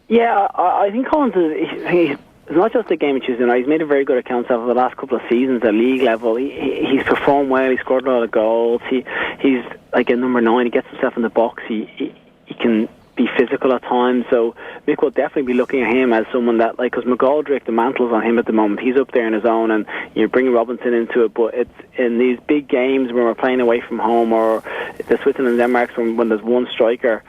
Yeah, I think Collins it's not just a game of Tuesday night. He's made a very good account of the last couple of seasons at league level. He's performed well. He scored a lot of goals. He's like a number 9. He gets himself in the box. He can be physical at times. So Mick will definitely be looking at him as someone that, like, because McGoldrick, the mantle's on him at the moment. He's up there in his own, and you're bringing Robinson into it. But it's in these big games when we're playing away from home, or the Switzerland and Denmark, when there's one striker,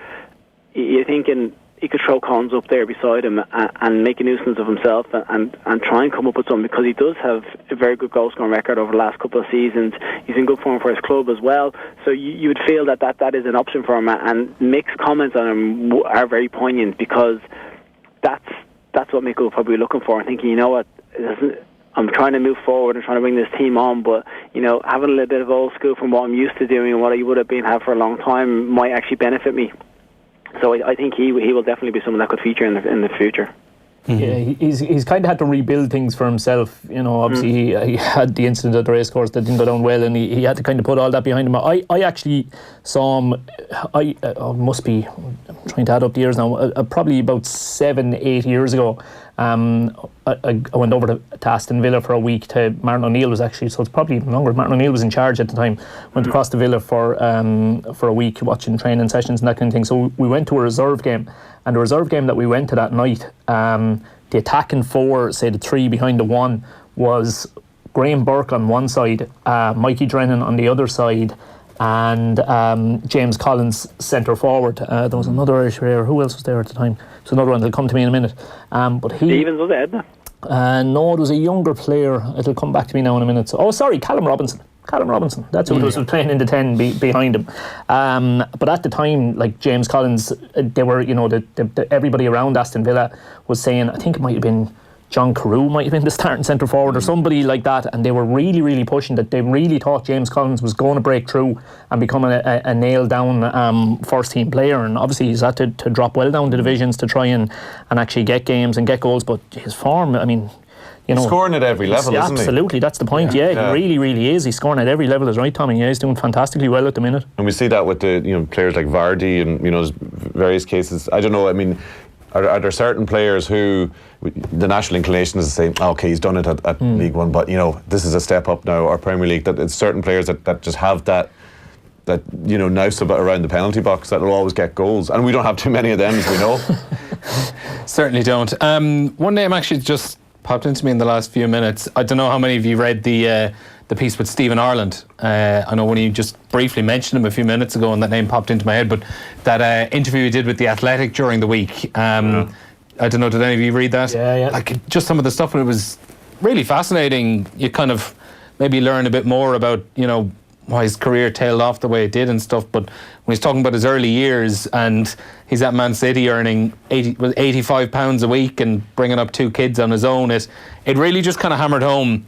you're thinking he could throw Collins up there beside him and make a nuisance of himself and try and come up with something, because he does have a very good goal scoring record over the last couple of seasons. He's in good form for his club as well, so you would feel that is an option for him. And Mick's comments on him are very poignant, because that's what Mick will probably be looking for and thinking, you know what, I'm trying to move forward and trying to bring this team on, but having a little bit of old school from what I'm used to doing and what I would have had for a long time might actually benefit me. So I think he will definitely be someone that could feature in the future. Yeah, he's kind of had to rebuild things for himself. Obviously he had the incident at the racecourse that didn't go down well, and he had to kind of put all that behind him. I actually saw him. I'm trying to add up the years now. Probably about 7-8 years ago. I went over to Aston Villa for a week. To Martin O'Neill was actually, so it's probably even longer. Martin O'Neill was in charge at the time. Went across to Villa for a week, watching training sessions and that kind of thing. So we went to a reserve game, and the reserve game that we went to that night, the attacking four, say the three behind the one, was Graham Burke on one side, Mikey Drennan on the other side, and James Collins centre forward. There was another Irish player. Who else was there at the time? So another one that'll come to me in a minute. But Stevens was it? No, it was a younger player. It'll come back to me now in a minute. Callum Robinson. That's who was playing in the 10 behind him. But at the time, like James Collins, they were, everybody around Aston Villa was saying, I think it might have been John Carew might have been the starting centre forward or somebody like that, and they were really, really pushing that. They really thought James Collins was going to break through and become a nailed down first team player, and obviously he's had to drop well down the divisions to try and actually get games and get goals, but his form, I mean, he's scoring at every level, isn't he? Absolutely, that's the point. Yeah, he really, really is. He's scoring at every level, is right, Tommy. Yeah, he's doing fantastically well at the minute. And we see that with the players like Vardy and there's various cases. I don't know. I mean, are there certain players who the natural inclination is to say, okay, he's done it at League One, but this is a step up now, or Premier League. That it's certain players that just have that nous about around the penalty box that will always get goals, and we don't have too many of them, as we know. Certainly don't. One name actually just popped into me in the last few minutes. I don't know how many of you read the piece with Stephen Ireland. I know when you just briefly mentioned him a few minutes ago and that name popped into my head, but that interview he did with The Athletic during the week, I don't know, did any of you read that? Yeah. Like, just some of the stuff, and it was really fascinating. You kind of maybe learn a bit more about, why his career tailed off the way it did and stuff, but when he's talking about his early years and he's at Man City earning £85 a week and bringing up 2 kids on his own, it really just kind of hammered home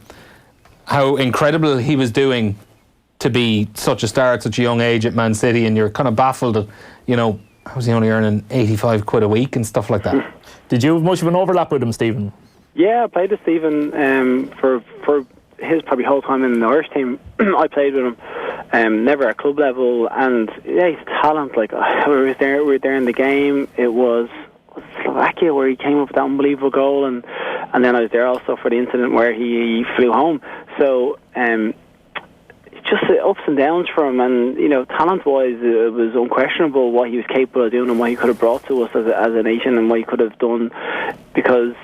how incredible he was doing to be such a star at such a young age at Man City, and you're kind of baffled at, how was he only earning 85 quid a week and stuff like that. Did you have much of an overlap with him, Stephen? Yeah, I played with Stephen for his probably whole time in the Irish team. I played with him, never at club level, and yeah, he's talent. Like, we were there in the game. It was Slovakia where he came up with that unbelievable goal, and then I was there also for the incident where he flew home. So just the ups and downs for him, and talent-wise, it was unquestionable what he was capable of doing and what he could have brought to us as a nation, and what he could have done, because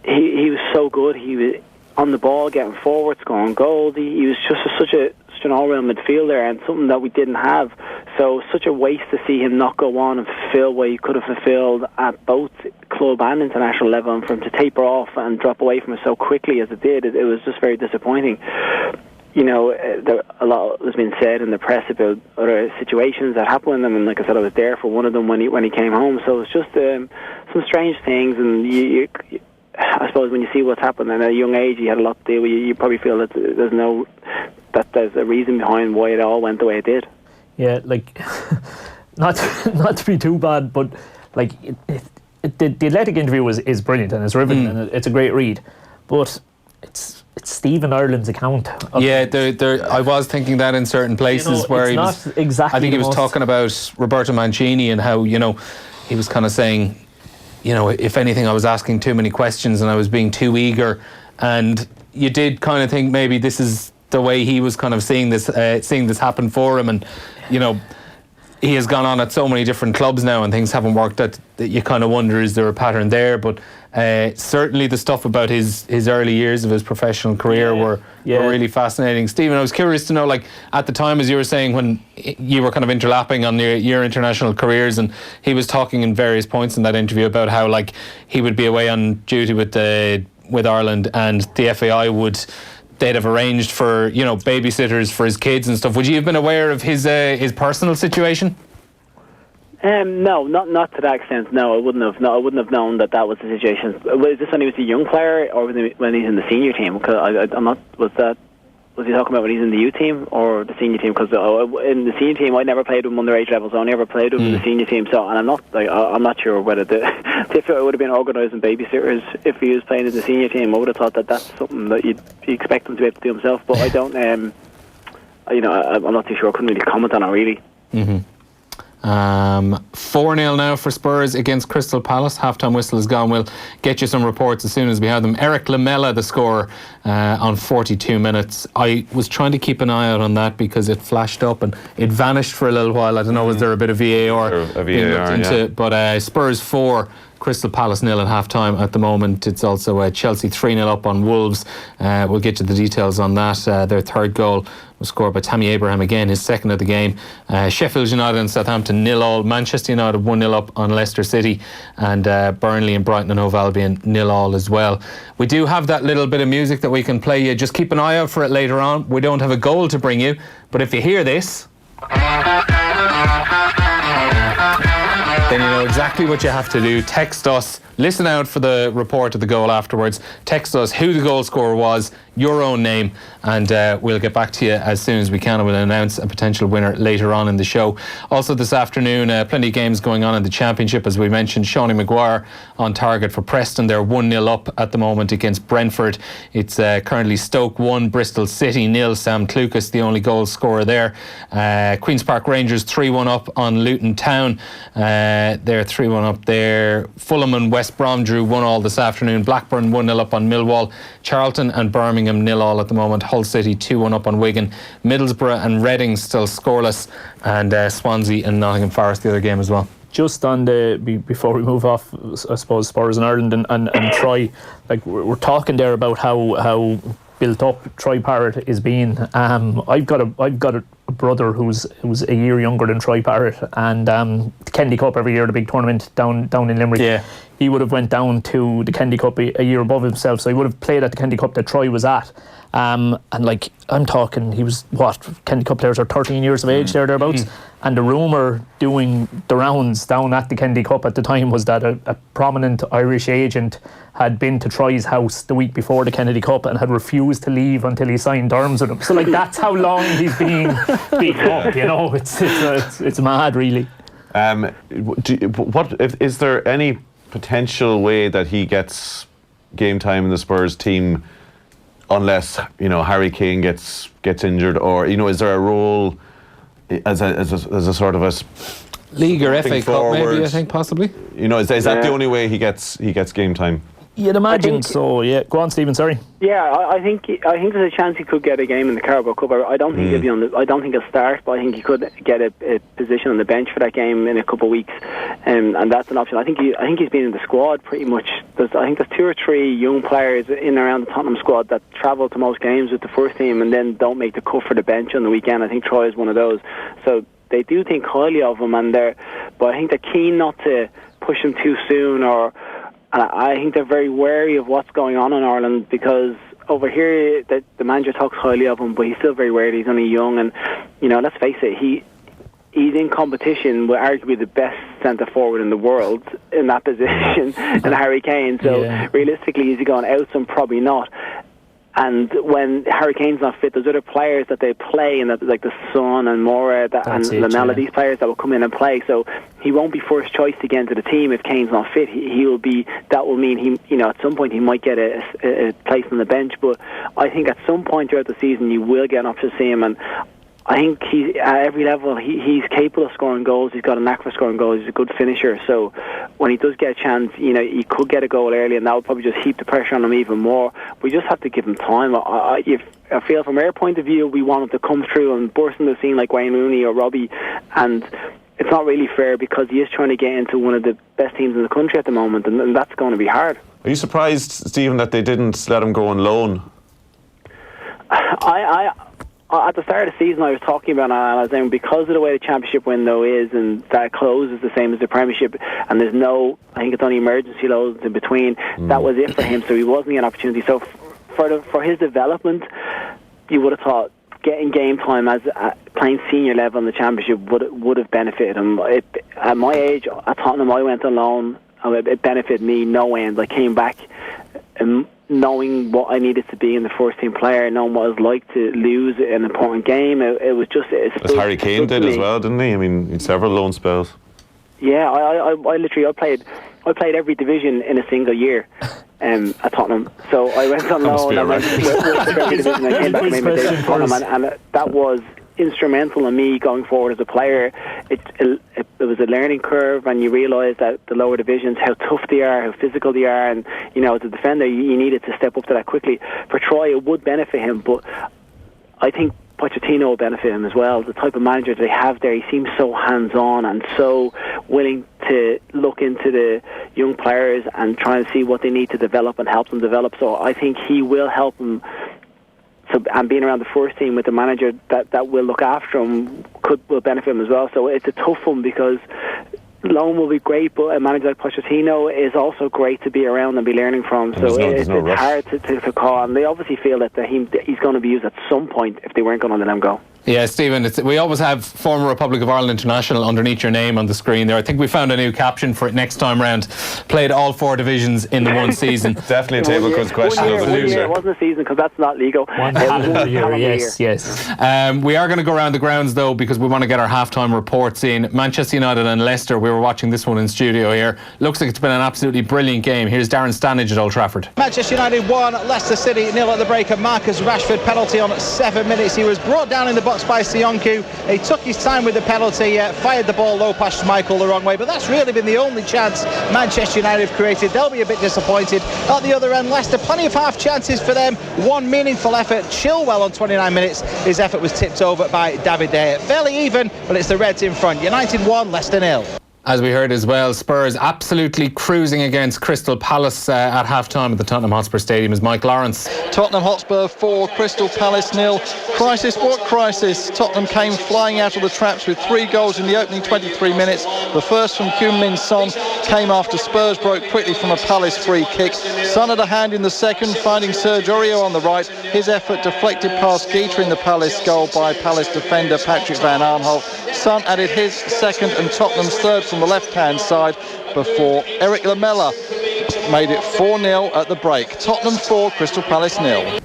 he was so good. He was on the ball, getting forward, scoring goals. He was just such an all-round midfielder, and something that we didn't have. So such a waste to see him not go on and fulfill what he could have fulfilled at both club and international level, and for him to taper off and drop away from it so quickly as it did, it was just very disappointing. A lot has been said in the press about other situations that happened with him, and like I said, I was there for one of them when he came home. So it's just some strange things, and you I suppose when you see what's happened at a young age, he had a lot to deal with. You probably feel that there's a reason behind why it all went the way it did. Yeah, like not to be too bad, but like the Athletic interview is brilliant and it's riveting and it's a great read, but it's Stephen Ireland's account. Yeah, I was thinking that in certain places where he was. Exactly. I think he was talking about Roberto Mancini and how he was kind of saying, if anything, I was asking too many questions and I was being too eager, and you did kind of think maybe this is the way he was kind of seeing this happen for him, and he has gone on at so many different clubs now and things haven't worked out, that you kind of wonder, is there a pattern there? But certainly the stuff about his early years of his professional career were really fascinating. Stephen, I was curious to know, like, at the time, as you were saying, when you were kind of interlapping on your international careers, and he was talking in various points in that interview about how, like, he would be away on duty with Ireland, and the FAI they'd have arranged for babysitters for his kids and stuff. Would you have been aware of his personal situation? No, not to that extent. No, I wouldn't have. No, I wouldn't have known that was the situation. Was this when he was a young player, or when he's in the senior team? Because I'm not. Was he talking about when he's in the youth team or the senior team? Because in the senior team, I never played with him underage levels. I only ever played with him in the senior team. So, and I'm not sure whether if it would have been organising babysitters if he was playing in the senior team. I would have thought that that's something that you'd expect him to be able to do himself. But I don't. I'm not too sure. I couldn't really comment on it really. 4-0 now for Spurs against Crystal Palace. Half-time whistle is gone. We'll get you some reports as soon as we have them. Eric Lamela, the scorer, on 42 minutes. I was trying to keep an eye out on that because it flashed up and it vanished for a little while. I don't know, was there a bit of VAR? A VAR, yeah. But Spurs 4, Crystal Palace 0 at half-time at the moment. It's also Chelsea 3-0 up on Wolves. We'll get to the details on that. Their third goal was scored by Tammy Abraham again, his second of the game. Sheffield United and Southampton 0-0. Manchester United 1-0 up on Leicester City, and Burnley and Brighton and Hove Albion 0-0 as well. We do have that little bit of music that we can play you. Just keep an eye out for it later on. We don't have a goal to bring you, but if you hear this, then you know exactly what you have to do. Text us, listen out for the report of the goal afterwards. Text us who the goal scorer was, your own name, and we'll get back to you as soon as we can, and we'll announce a potential winner later on in the show. Also this afternoon, plenty of games going on in the Championship. As we mentioned, Seanie Maguire on target for Preston. They're 1-0 up at the moment against Brentford. It's currently Stoke 1, Bristol City 0. Sam Clucas, the only goal scorer there. Queen's Park Rangers 3-1 up on Luton Town. They're 3-1 up there. Fulham and West Brom drew 1-1 this afternoon. Blackburn 1-0 up on Millwall. Charlton and Birmingham 0-0 at the moment. Hull City 2-1 up on Wigan. Middlesbrough and Reading still scoreless, and Swansea and Nottingham Forest the other game as well. Just on before we move off, I suppose Spurs in Ireland and Troy, like we're talking there about how built up Troy Parrott is being. I've got a brother who's a year younger than Troy Parrott, and the Kennedy Cup every year, the big tournament down in Limerick. Yeah. He would have went down to the Kennedy Cup a year above himself, so he would have played at the Kennedy Cup that Troy was at. And like I'm talking, he was Kennedy Cup players are 13 years of age thereabouts. And the rumour doing the rounds down at the Kennedy Cup at the time was that a prominent Irish agent had been to Troy's house the week before the Kennedy Cup and had refused to leave until he signed terms with him. So like that's how long he's being beat up. You know, it's mad, really. Is there any potential way that he gets game time in the Spurs team, unless Harry Kane gets injured, or is there a role as a sort of a league or FA Cup maybe? I think possibly. Is that the only way he gets game time? You'd imagine so. Yeah, go on, Stephen. Sorry. Yeah, I think there's a chance he could get a game in the Carabao Cup. I don't think he'll be on I don't think he'll start, but I think he could get a position on the bench for that game in a couple of weeks, and that's an option. I think he's been in the squad pretty much. I think there's 2 or 3 young players in and around the Tottenham squad that travel to most games with the first team and then don't make the cut for the bench on the weekend. I think Troy is one of those. So they do think highly of him, but I think they're keen not to push him too soon, and I think they're very wary of what's going on in Ireland, because over here the manager talks highly of him, but he's still very wary. He's only young, and let's face it, he's in competition with arguably the best centre forward in the world in that position, and Harry Kane. So realistically, is he going out? Some probably not. And when Harry Kane's not fit, there's other players that they play, and like the Son and Mora and Lamela, these players that will come in and play. So he won't be first choice to get into the team if Kane's not fit. He will be. That will mean he, at some point he might get a place on the bench. But I think at some point throughout the season you will get an option to see him, and I think he's at every level. He's capable of scoring goals. He's got a knack for scoring goals. He's a good finisher. So when he does get a chance, he could get a goal early, and that would probably just heap the pressure on him even more. We just have to give him time. I feel from our point of view, we want him to come through and burst into the scene like Wayne Rooney or Robbie, and it's not really fair because he is trying to get into one of the best teams in the country at the moment, and that's going to be hard. Are you surprised, Stephen, that they didn't let him go on loan? At the start of the season, I was talking about it, and I was saying because of the way the Championship window is, and that closes the same as the Premiership, and there's I think it's only emergency loans in between, that was it for him, so he wasn't getting an opportunity. So for his development, you would have thought getting game time as playing senior level in the Championship would have benefited him. At my age, at Tottenham, I went on loan. It benefited me no end. I came back knowing what I needed to be in the first team player, knowing what it was like to lose an important game. It was just... As Harry Kane did as well, didn't he? I mean, he had several loan spells. Yeah, I literally played every division in a single year at Tottenham. So I went on loan, I went to every division, and I came back and made my debut at Tottenham, and that was instrumental in me going forward as a player. It was a learning curve, and you realise that the lower divisions, how tough they are, how physical they are, and as a defender you needed to step up to that quickly. For Troy, it would benefit him, but I think Pochettino will benefit him as well. The type of manager they have there, he seems so hands-on and so willing to look into the young players and try and see what they need to develop and help them develop. So I think he will help them. And being around the first team with the manager that will look after him will benefit him as well. So it's a tough one because loan will be great, but a manager like Pochettino is also great to be around and be learning from. So it's hard to call. And they obviously feel that he's going to be used at some point if they weren't going to let him go. Yeah, Stephen, we always have former Republic of Ireland international underneath your name on the screen there. I think we found a new caption for it next time round. Played all 4 divisions in the one season. Definitely a table quiz question of the loser. It wasn't a season because that's not legal. One calendar year, yes. We are going to go around the grounds though because we want to get our halftime reports in. Manchester United and Leicester, we were watching this one in studio here. Looks like it's been an absolutely brilliant game. Here's Darren Stannage at Old Trafford. Manchester United 1, Leicester City 0 at the break. A Marcus Rashford penalty on 7 minutes. He was brought down in the box by Sionku. He took his time with the penalty, fired the ball low past Schmeichel the wrong way, but that's really been the only chance Manchester United have created. They'll be a bit disappointed. At the other end, Leicester, plenty of half chances for them. One meaningful effort. Chilwell on 29 minutes. His effort was tipped over by David De Gea. Fairly even, but it's the Reds in front. United 1, Leicester 0. As we heard as well, Spurs absolutely cruising against Crystal Palace at half-time at the Tottenham Hotspur Stadium is Mike Lawrence. Tottenham Hotspur 4, Crystal Palace 0. Crisis, what crisis? Tottenham came flying out of the traps with 3 goals in the opening 23 minutes. The first from Heung-min Son came after Spurs broke quickly from a Palace free kick. Son had a hand in the second, finding Serge Aurier on the right. His effort deflected past Gita in the Palace goal by Palace defender Patrick Van Aanholt. Son added his second and Tottenham's third from the left-hand side before Eric Lamela made it 4-0 at the break. Tottenham 4, Crystal Palace 0.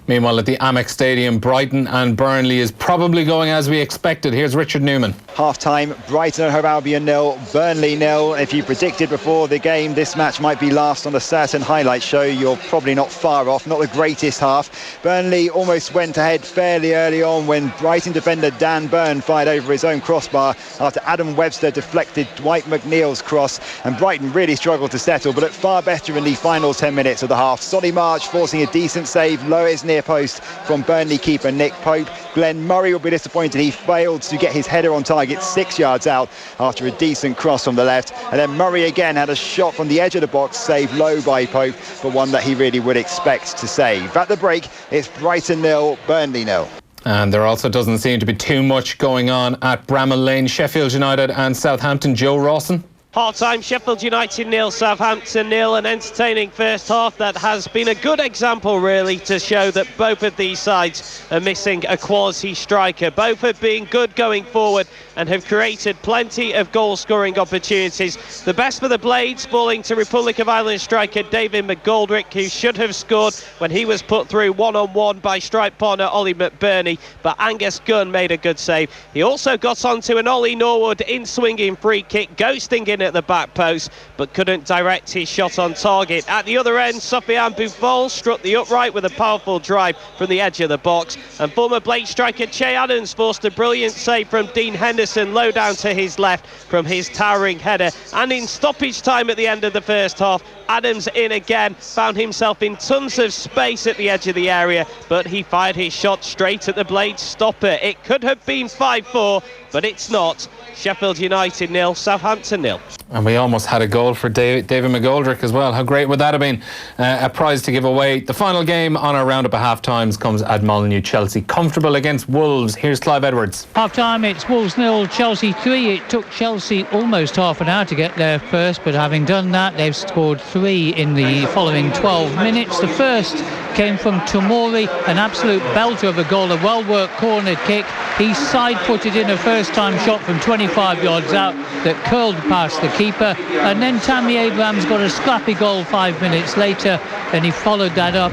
Meanwhile, at the AMEX Stadium, Brighton and Burnley is probably going as we expected. Here's Richard Newman. Half-time, Brighton and Hove Albion 0, Burnley 0. If you predicted before the game this match might be last on a certain highlight show, you're probably not far off. Not the greatest half. Burnley almost went ahead fairly early on when Brighton defender Dan Burn fired over his own crossbar after Adam Webster deflected Dwight McNeil's cross, and Brighton really struggled to settle, but looked far better in the final 10 minutes of the half. Solly March forcing a decent save, lowest near post from Burnley keeper Nick Pope. Glenn Murray will be disappointed he failed to get his header on target 6 yards out after a decent cross from the left, and then Murray again had a shot from the edge of the box saved low by Pope, but one that he really would expect to save. At the break, it's Brighton 0, Burnley 0. And there also doesn't seem to be too much going on at Bramall Lane. Sheffield United and Southampton. Joe Rawson. Half-time, Sheffield United 0, Southampton 0. An entertaining first half that has been a good example, really, to show that both of these sides are missing a quality striker. Both have been good going forward and have created plenty of goal-scoring opportunities. The best for the Blades, falling to Republic of Ireland striker David McGoldrick, who should have scored when he was put through one-on-one by strike partner Ollie McBurney, but Angus Gunn made a good save. He also got onto an Ollie Norwood in-swinging free kick, ghosting in at the back post, but couldn't direct his shot on target. At the other end, Sofiane Buffon struck the upright with a powerful drive from the edge of the box, and former Blade striker Che Adams forced a brilliant save from Dean Henderson low down to his left from his towering header. And in stoppage time at the end of the first half, Adams in again, found himself in tons of space at the edge of the area, but he fired his shot straight at the Blade stopper. It could have been 5-4, but it's not. Sheffield United 0, Southampton 0. And we almost had a goal for David McGoldrick as well. How great would that have been? A prize to give away. The final game on our roundup of half-times comes at Molineux. Chelsea comfortable against Wolves. Here's Clive Edwards. Half-time, it's Wolves 0, Chelsea 3. It took Chelsea almost half an hour to get there first, but having done that, they've scored 3 in the following 12 minutes. The first came from Tomori, an absolute belter of a goal, a well-worked corner kick. He side-footed in a first-time shot from 25 yards out that curled past the keeper, and then Tammy Abrahams got a scrappy goal 5 minutes later, and he followed that up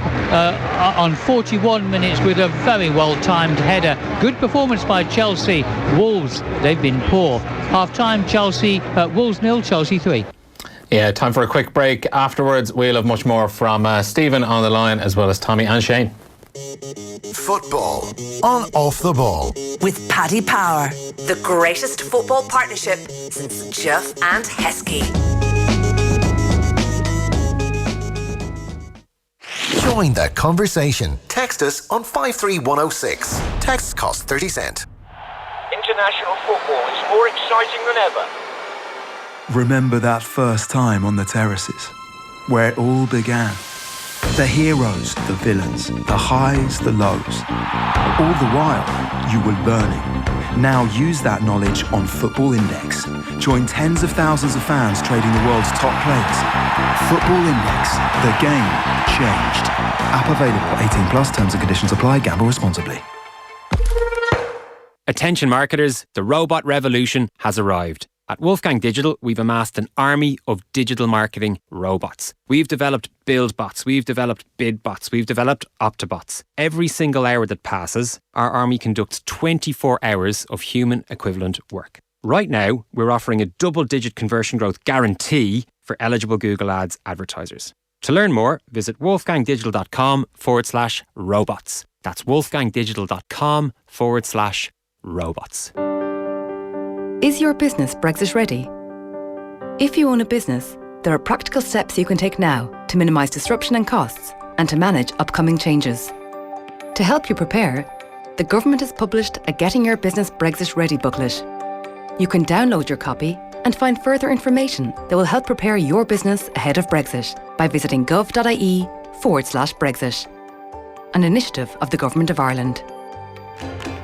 on 41 minutes with a very well-timed header. Good performance by Chelsea. Wolves, they've been poor. Half-time, Chelsea, Wolves 0, Chelsea 3. Yeah, time for a quick break. Afterwards, we'll have much more from Stephen on the line, as well as Tommy and Shane. Football on Off the Ball. With Paddy Power, the greatest football partnership since Juff and Heskey. Join that conversation. Text us on 53106. Texts cost 30 cents. International football is more exciting than ever. Remember that first time on the terraces, where it all began. The heroes, the villains, the highs, the lows. All the while, you were learning. Now use that knowledge on Football Index. Join tens of thousands of fans trading the world's top players. Football Index. The game changed. App available. 18 plus. Terms and conditions apply. Gamble responsibly. Attention marketers, the robot revolution has arrived. At Wolfgang Digital, we've amassed an army of digital marketing robots. We've developed build bots, we've developed bid bots, we've developed Optibots. Every single hour that passes, our army conducts 24 hours of human equivalent work. Right now, we're offering a double-digit conversion growth guarantee for eligible Google Ads advertisers. To learn more, visit wolfgangdigital.com/robots. That's wolfgangdigital.com/robots. Is your business Brexit ready? If you own a business, there are practical steps you can take now to minimise disruption and costs and to manage upcoming changes. To help you prepare, the government has published a Getting Your Business Brexit Ready booklet. You can download your copy and find further information that will help prepare your business ahead of Brexit by visiting gov.ie/Brexit. An initiative of the Government of Ireland.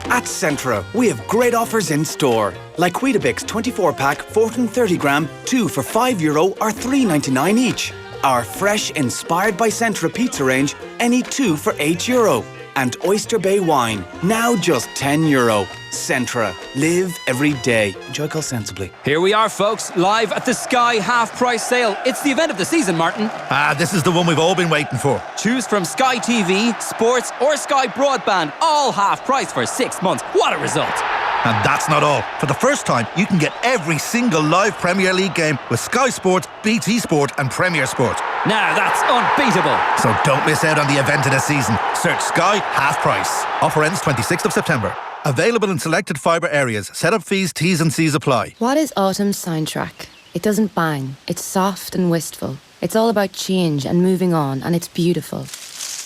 At Centra, we have great offers in store, like Weetabix 24-pack, 430 gram, 2 for €5 or $3.99 each. Our fresh, inspired by Centra pizza range, any 2 for €8. And Oyster Bay wine, now just €10. Centra, live every day. Enjoy cost sensibly. Here we are, folks, live at the Sky half-price sale. It's the event of the season, Martin. This is the one we've all been waiting for. Choose from Sky TV, Sports or Sky Broadband, all half-price for 6 months. What a result! And that's not all. For the first time, you can get every single live Premier League game with Sky Sport, BT Sport and Premier Sport. Now that's unbeatable. So don't miss out on the event of the season. Search Sky half price. Offer ends 26th of September. Available in selected fibre areas. Setup fees, T's and C's apply. What is Autumn's soundtrack? It doesn't bang. It's soft and wistful. It's all about change and moving on, and it's beautiful.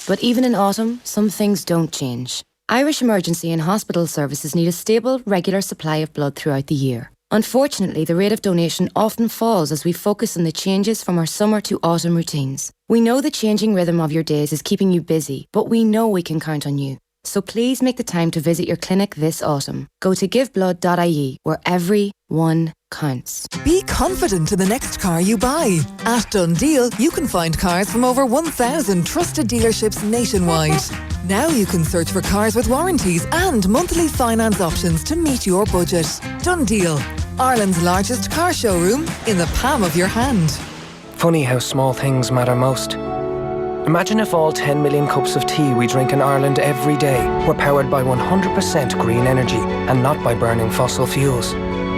But even in autumn, some things don't change. Irish emergency and hospital services need a stable, regular supply of blood throughout the year. Unfortunately, the rate of donation often falls as we focus on the changes from our summer to autumn routines. We know the changing rhythm of your days is keeping you busy, but we know we can count on you. So please make the time to visit your clinic this autumn. Go to giveblood.ie, where every one counts. Be confident in the next car you buy. At Done Deal, you can find cars from over 1,000 trusted dealerships nationwide. Now you can search for cars with warranties and monthly finance options to meet your budget. Done Deal, Ireland's largest car showroom in the palm of your hand. Funny how small things matter most. Imagine if all 10 million cups of tea we drink in Ireland every day were powered by 100% green energy and not by burning fossil fuels.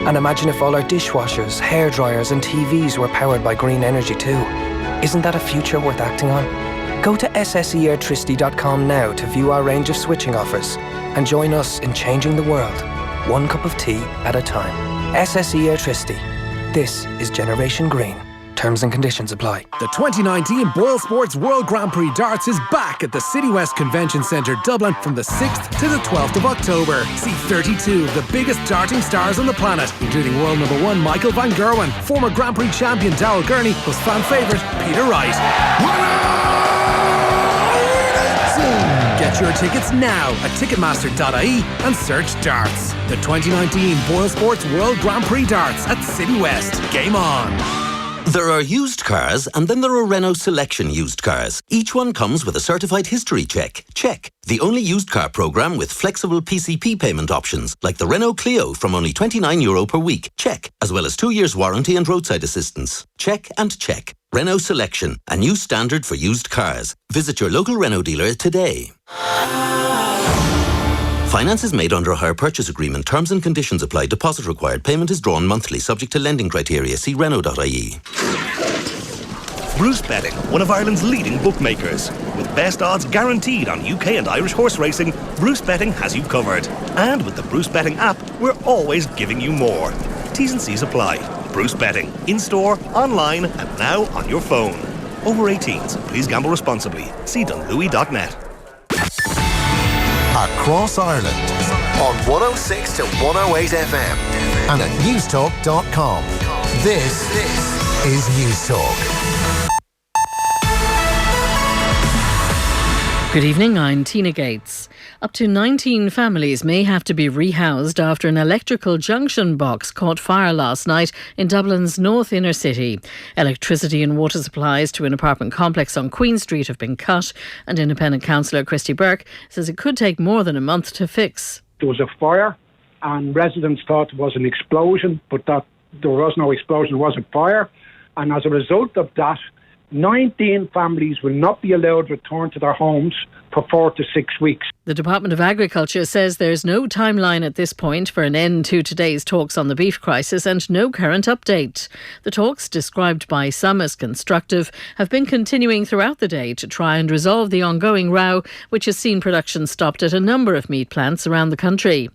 And imagine if all our dishwashers, hairdryers and TVs were powered by green energy too. Isn't that a future worth acting on? Go to sselectricity.com now to view our range of switching offers and join us in changing the world, one cup of tea at a time. SSE Electricity. This is Generation Green. Terms and conditions apply. The 2019 Boyle Sports World Grand Prix Darts is back at the City West Convention Centre, Dublin from the 6th to the 12th of October. See 32 of the biggest darting stars on the planet, including world number 1 Michael van Gerwen, former Grand Prix champion Darrell Gurney, plus fan favourite Peter Wright. Get your tickets now at ticketmaster.ie and search darts. The 2019 Boyle Sports World Grand Prix Darts at City West. Game on. There are used cars, and then there are Renault Selection used cars. Each one comes with a certified history check. Check. The only used car programme with flexible PCP payment options, like the Renault Clio from only €29 per week. Check. As well as 2 years warranty and roadside assistance. Check and check. Renault Selection, a new standard for used cars. Visit your local Renault dealer today. Finance is made under a hire purchase agreement. Terms and conditions apply. Deposit required. Payment is drawn monthly, subject to lending criteria. See Renault.ie. Bruce Betting, one of Ireland's leading bookmakers. With best odds guaranteed on UK and Irish horse racing, Bruce Betting has you covered. And with the Bruce Betting app, we're always giving you more. T's and C's apply. Bruce Betting. In-store, online, and now on your phone. Over 18s. Please gamble responsibly. See dunlewy.net. Across Ireland on 106 to 108 FM and at newstalk.com. This is Newstalk. Good evening, I'm Tina Gates. Up to 19 families may have to be rehoused after an electrical junction box caught fire last night in Dublin's north inner city. Electricity and water supplies to an apartment complex on Queen Street have been cut, and independent councillor Christy Burke says it could take more than a month to fix. There was a fire and residents thought it was an explosion, but that there was no explosion, it was a fire. And as a result of that, 19 families will not be allowed to return to their homes for 4 to 6 weeks. The Department of Agriculture says there's no timeline at this point for an end to today's talks on the beef crisis and no current update. The talks, described by some as constructive, have been continuing throughout the day to try and resolve the ongoing row, which has seen production stopped at a number of meat plants around the country.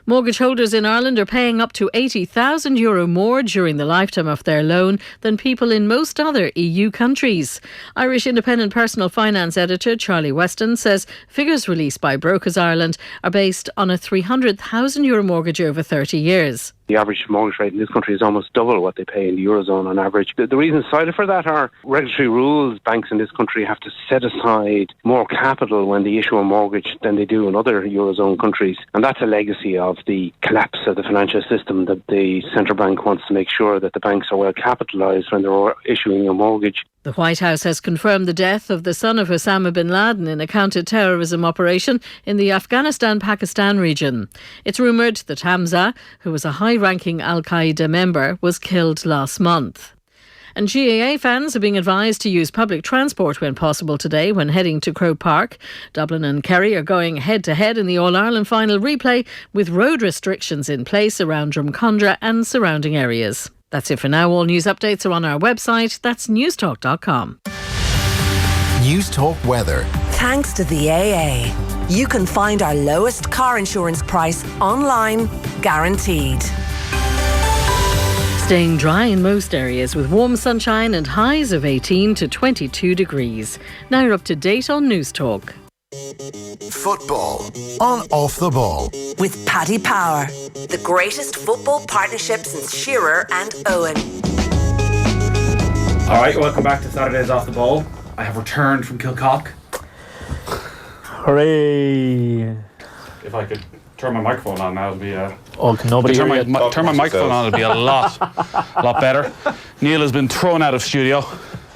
Mortgage holders in Ireland are paying up to €80,000 more during the lifetime of their loan than people in most other EU countries. Irish Independent Personal Finance editor Charlie Weston says figures released by Brokers Ireland are based on a €300,000 mortgage over 30 years. The average mortgage rate in this country is almost double what they pay in the Eurozone on average. The reasons cited for that are regulatory rules. Banks in this country have to set aside more capital when they issue a mortgage than they do in other Eurozone countries. And that's a legacy of the collapse of the financial system, that the central bank wants to make sure that the banks are well capitalised when they're issuing a mortgage. The White House has confirmed the death of the son of Osama bin Laden in a counter-terrorism operation in the Afghanistan-Pakistan region. It's rumoured that Hamza, who was a high-ranking Al-Qaeda member, was killed last month. And GAA fans are being advised to use public transport when possible today when heading to Croke Park. Dublin and Kerry are going head-to-head in the All-Ireland final replay with road restrictions in place around Drumcondra and surrounding areas. That's it for now. All news updates are on our website. That's newstalk.com. Newstalk weather. Thanks to the AA, you can find our lowest car insurance price online, guaranteed. Staying dry in most areas with warm sunshine and highs of 18 to 22 degrees. Now you're up to date on Newstalk. Football on Off the Ball with Paddy Power, the greatest football partnership since Shearer and Owen. Alright, welcome back to Saturday's Off the Ball. I have returned from Kilcock. Hooray! If I could turn my microphone on now, it'd be can nobody turn hear my microphone on, it'd be a lot better. Neil has been thrown out of studio.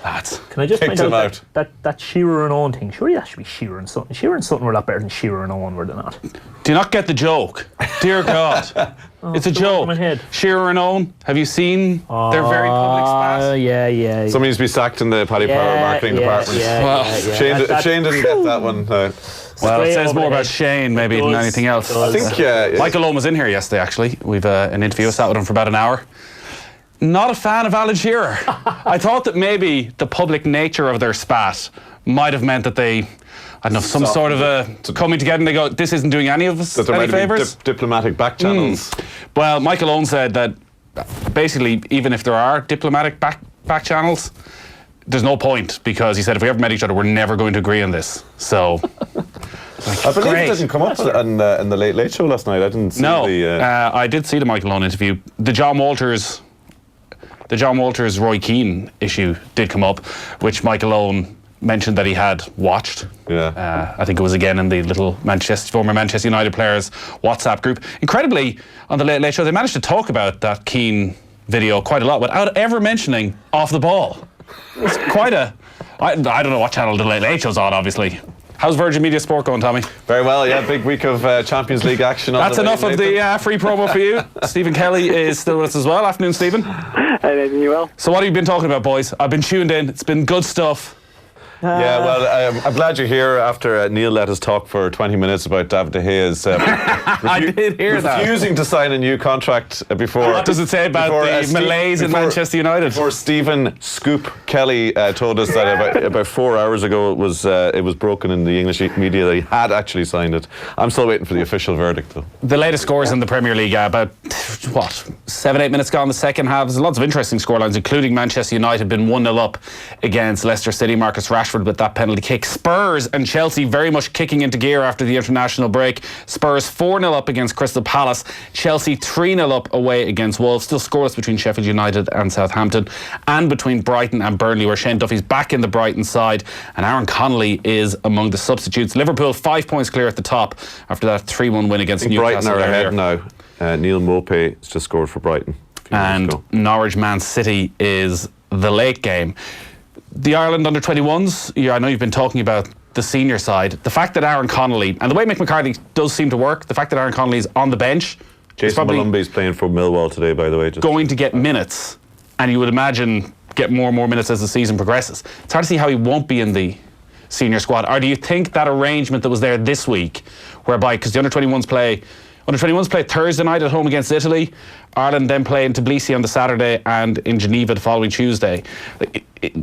Lads, can I just point out that Shearer and Owen thing? Surely that should be Shearer and Sutton. Shearer and Sutton were a lot better than Shearer and Owen, were they not? Do you not get the joke? Dear God. It's a joke. Shearer and Owen, have you seen their very public spat? Yeah. Somebody needs to be sacked in the Paddy Power marketing department. Shane didn't get that one. Well, it says more about Shane maybe than anything else. I think Michael Owen was in here yesterday, actually. We've an interview. I sat with him for about an hour. Not a fan of Alan Shearer. I thought that maybe the public nature of their spat might have meant that they, I don't know, some sort of a coming together and they go, this isn't doing any of us any favours. Diplomatic back channels. Well, Michael Owen said that basically, even if there are diplomatic back channels, there's no point, because he said if we ever met each other, we're never going to agree on this. So, I believe it didn't come up in the Late Late Show last night. I didn't see I did see the Michael Owen interview. The John Walters Roy Keane issue did come up, which Michael Owen mentioned that he had watched. I think it was again in the little former Manchester United players WhatsApp group. Incredibly, on the Late Late Show, they managed to talk about that Keane video quite a lot without ever mentioning off the ball. It's quite a... I don't know what channel the Late Late Show's on, obviously. How's Virgin Media Sport going, Tommy? Very well, yeah. Big week of Champions League action. That's enough of the free promo for you. Stephen Kelly is still with us as well. Afternoon, Stephen. Hey, Nathan, you well? So what have you been talking about, boys? I've been tuned in. It's been good stuff. Yeah, well, I'm glad you're here after Neil let us talk for 20 minutes about David De Gea's I did hear that. refusing to sign a new contract before. What does it say about the malaise in Manchester United? Before Stephen Scoop Kelly told us that about 4 hours ago it was broken in the English media that he had actually signed it. I'm still waiting for the official verdict, though. The latest scores in the Premier League, about 7-8 minutes gone in the second half. There's lots of interesting scorelines, including Manchester United been 1-0 up against Leicester City. Marcus Rashford with that penalty kick. Spurs and Chelsea very much kicking into gear after the international break. Spurs 4-0 up against Crystal Palace. Chelsea 3-0 up away against Wolves. Still scoreless between Sheffield United and Southampton, and between Brighton and Burnley, where Shane Duffy's back in the Brighton side and Aaron Connolly is among the substitutes. Liverpool 5 points clear at the top after that 3-1 win against Newcastle. Brighton are ahead now. Neil Maupay has just scored for Brighton. And Norwich Man City is the late game. The Ireland under-21s, I know you've been talking about the senior side. The fact that Aaron Connolly, and the way Mick McCarthy does seem to work, the fact that Aaron Connolly is on the bench. Jason Malumbi's playing for Millwall today, by the way. Going to get minutes, and you would imagine get more and more minutes as the season progresses. It's hard to see how he won't be in the senior squad. Or do you think that arrangement that was there this week, whereby, because the under-21s play Thursday night at home against Italy, Ireland then play in Tbilisi on the Saturday and in Geneva the following Tuesday.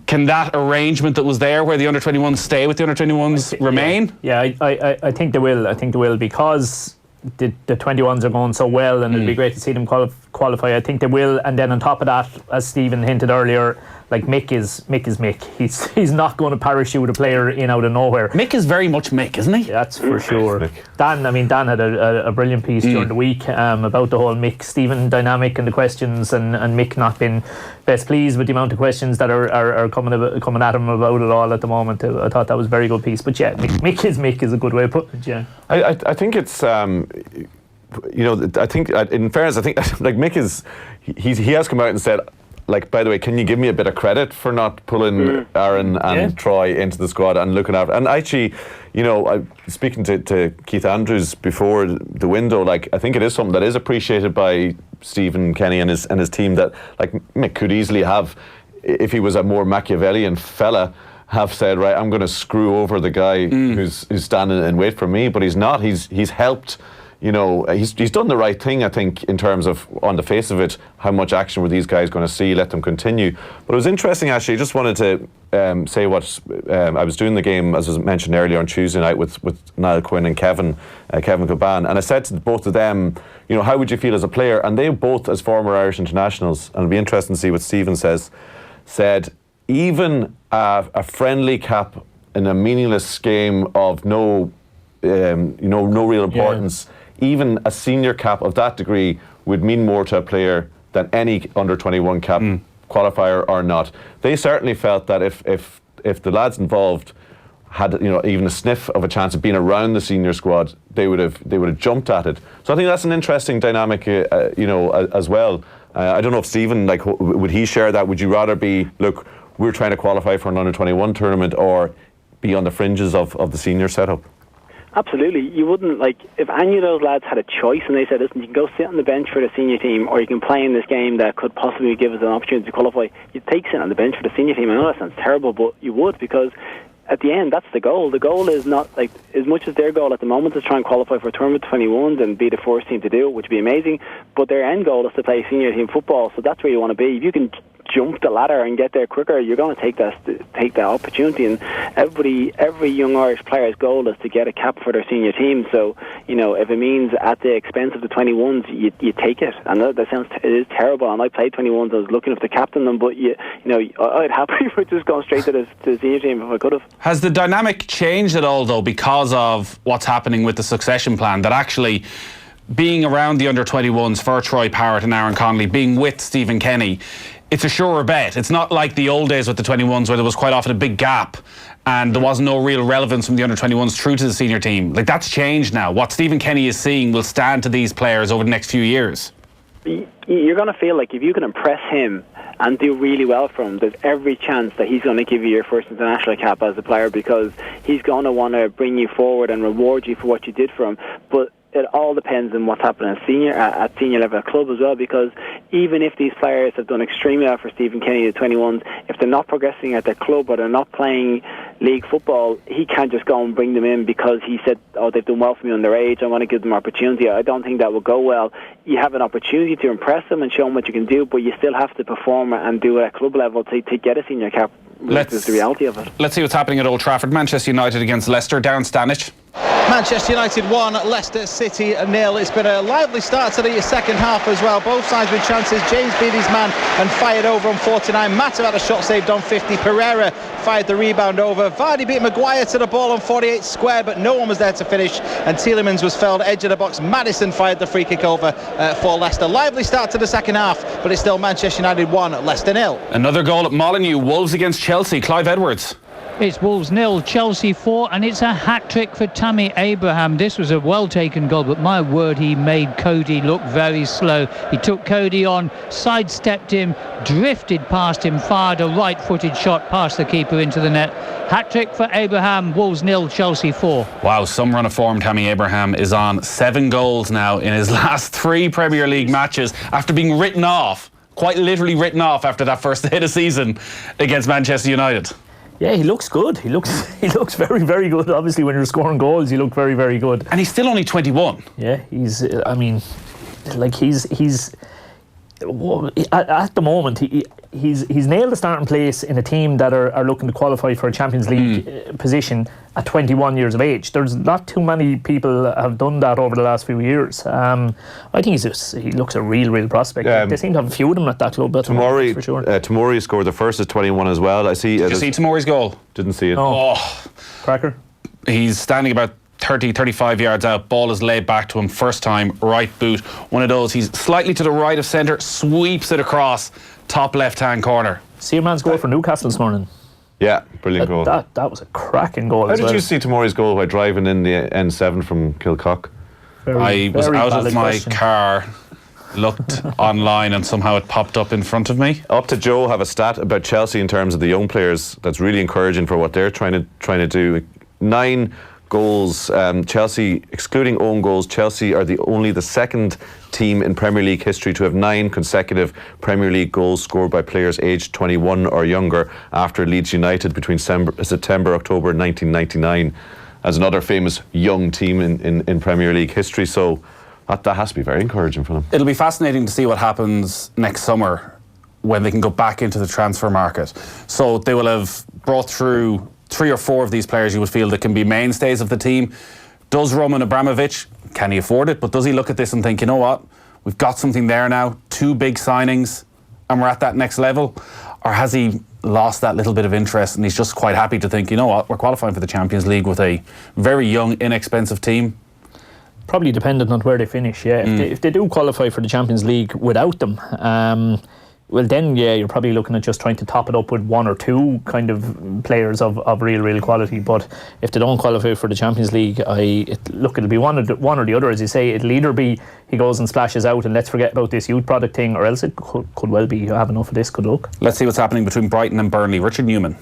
Can that arrangement that was there, where the under-21s stay with the under-21s, remain? Yeah, I think they will. I think they will, because the 21s are going so well, and it'll be great to see them qualify. I think they will. And then on top of that, as Stephen hinted earlier, like Mick is Mick. He's not going to parachute a player in out of nowhere. Mick is very much Mick, isn't he? That's for sure. Dan had a brilliant piece during the week about the whole Mick Stephen dynamic and the questions, and Mick not been best pleased with the amount of questions that are coming at him about it all at the moment. I thought that was a very good piece. But yeah, Mick is a good way of putting it. Yeah, I think it's. I think in fairness, I think like Mick is. He has come out and said, like, by the way, can you give me a bit of credit for not pulling Aaron and Troy into the squad and looking after? And actually, speaking to Keith Andrews before the window, like, I think it is something that is appreciated by Stephen Kenny and his team, that like Mick could easily have, if he was a more Machiavellian fella, have said, right, I'm going to screw over the guy who's standing in wait for me, but he's not. He's helped. He's done the right thing, I think, in terms of, on the face of it, how much action were these guys going to see, let them continue. But it was interesting, actually. I just wanted to say what I was doing the game, as was mentioned earlier, on Tuesday night with Niall Quinn and Kevin Caban, and I said to both of them, how would you feel as a player? And they both, as former Irish internationals, and it'll be interesting to see what Stephen said, even a friendly cap in a meaningless game of no real importance, even a senior cap of that degree would mean more to a player than any under-21 cap, qualifier or not. They certainly felt that if the lads involved had even a sniff of a chance of being around the senior squad, they would have jumped at it. So I think that's an interesting dynamic, as well. I don't know if Stephen, would he share that? Would you rather be, look, we're trying to qualify for an under-21 tournament, or be on the fringes of the senior setup? Absolutely. You wouldn't, if any of those lads had a choice and they said, listen, you can go sit on the bench for the senior team, or you can play in this game that could possibly give us an opportunity to qualify, you'd take sitting on the bench for the senior team. I know that sounds terrible, but you would, because at the end, that's the goal. The goal is not, as much as their goal at the moment is try and qualify for a tournament of 21s and be the first team to do it, which would be amazing, but their end goal is to play senior team football, so that's where you want to be. If you can jump the ladder and get there quicker, you're going to take that opportunity. And every young Irish player's goal is to get a cap for their senior team. So if it means at the expense of the 21s, you take it. And it is terrible. And I played 21s. I was lucky enough to captain them, but I'd happily for just going straight to the senior team if I could have. Has the dynamic changed at all, though, because of what's happening with the succession plan? That actually, being around the under-21s for Troy Parrott and Aaron Connolly, being with Stephen Kenny, it's a surer bet. It's not like the old days with the 21s, where there was quite often a big gap and there was no real relevance from the under-21s through to the senior team. That's changed now. What Stephen Kenny is seeing will stand to these players over the next few years. you're going to feel like if you can impress him and do really well for him, there's every chance that he's going to give you your first international cap as a player, because he's going to want to bring you forward and reward you for what you did for him. But it all depends on what's happening at senior level at club as well, because even if these players have done extremely well for Stephen Kenny, the 21s, if they're not progressing at their club or they're not playing league football, he can't just go and bring them in because he said, oh, they've done well for me underage, I want to give them opportunity. I don't think that will go well. You have an opportunity to impress them and show them what you can do, but you still have to perform and do it at club level to get a senior cap. That's the reality of it. Let's see what's happening at Old Trafford. Manchester United against Leicester. Darren, STANNAGE. Manchester United 1, Leicester City 0. It's been a lively start to the second half as well. Both sides with chances. James Beattie's man and fired over on 49. Mata had a shot saved on 50. Pereira fired the rebound over. Vardy beat Maguire to the ball on 48 square, but no one was there to finish. And Tielemans was felled edge of the box. Maddison fired the free kick over for Leicester. Lively start to the second half, but it's still Manchester United 1, Leicester 0. Another goal at Molineux. Wolves against Chelsea. Clive Edwards. It's Wolves 0, Chelsea 4, and it's a hat-trick for Tammy Abraham. This was a well-taken goal, but my word, he made Cody look very slow. He took Cody on, sidestepped him, drifted past him, fired a right-footed shot past the keeper into the net. Hat-trick for Abraham, Wolves 0, Chelsea 4. Wow, some run of form. Tammy Abraham is on 7 goals now in his last 3 Premier League matches after being written off, quite literally written off after that first day of the season against Manchester United. Yeah, he looks good. He looks very, very good. Obviously, when you're scoring goals, you look very, very good. And he's still only 21. Yeah, he's at the moment he's nailed a starting place in a team that are looking to qualify for a Champions League position at 21 years of age. There's not too many people that have done that over the last few years. I think he looks a real prospect. They seem to have a few of them at that club. Tomori, for sure. Tomori scored the first at 21 as well. Did you see Tomori's goal? Didn't see it. Oh. Cracker. He's standing about 30-35 yards out, ball is laid back to him, first time, right boot, one of those, he's slightly to the right of centre, sweeps it across, top left hand corner. See your man's goal for Newcastle this morning. Yeah, brilliant goal. That was a cracking goal. How did you see Tomori's goal by driving in the N7 from Kilcock? I was out of my car, looked online, and somehow it popped up in front of me. Up to Joe have a stat about Chelsea in terms of the young players that's really encouraging for what they're trying to do. 9 goals, Chelsea, excluding own goals, Chelsea are only the second team in Premier League history to have 9 consecutive Premier League goals scored by players aged 21 or younger after Leeds United between September, October 1999 as another famous young team in Premier League history. So that has to be very encouraging for them. It'll be fascinating to see what happens next summer when they can go back into the transfer market. So they will have brought through 3 or 4 of these players you would feel that can be mainstays of the team. Does Roman Abramovich, can he afford it? But does he look at this and think, you know what, we've got something there now, 2 big signings, and we're at that next level? Or has he lost that little bit of interest and he's just quite happy to think, you know what, we're qualifying for the Champions League with a very young, inexpensive team? Probably dependent on where they finish, yeah. If they do qualify for the Champions League without them, well then, yeah, you're probably looking at just trying to top it up with 1 or 2 kind of players of real quality. But if they don't qualify for the Champions League, it'll be one or the other, as you say. It'll either be he goes and splashes out and let's forget about this youth product thing, or else it could well be you have enough of this, good luck. Let's see what's happening between Brighton and Burnley. Richard Newman.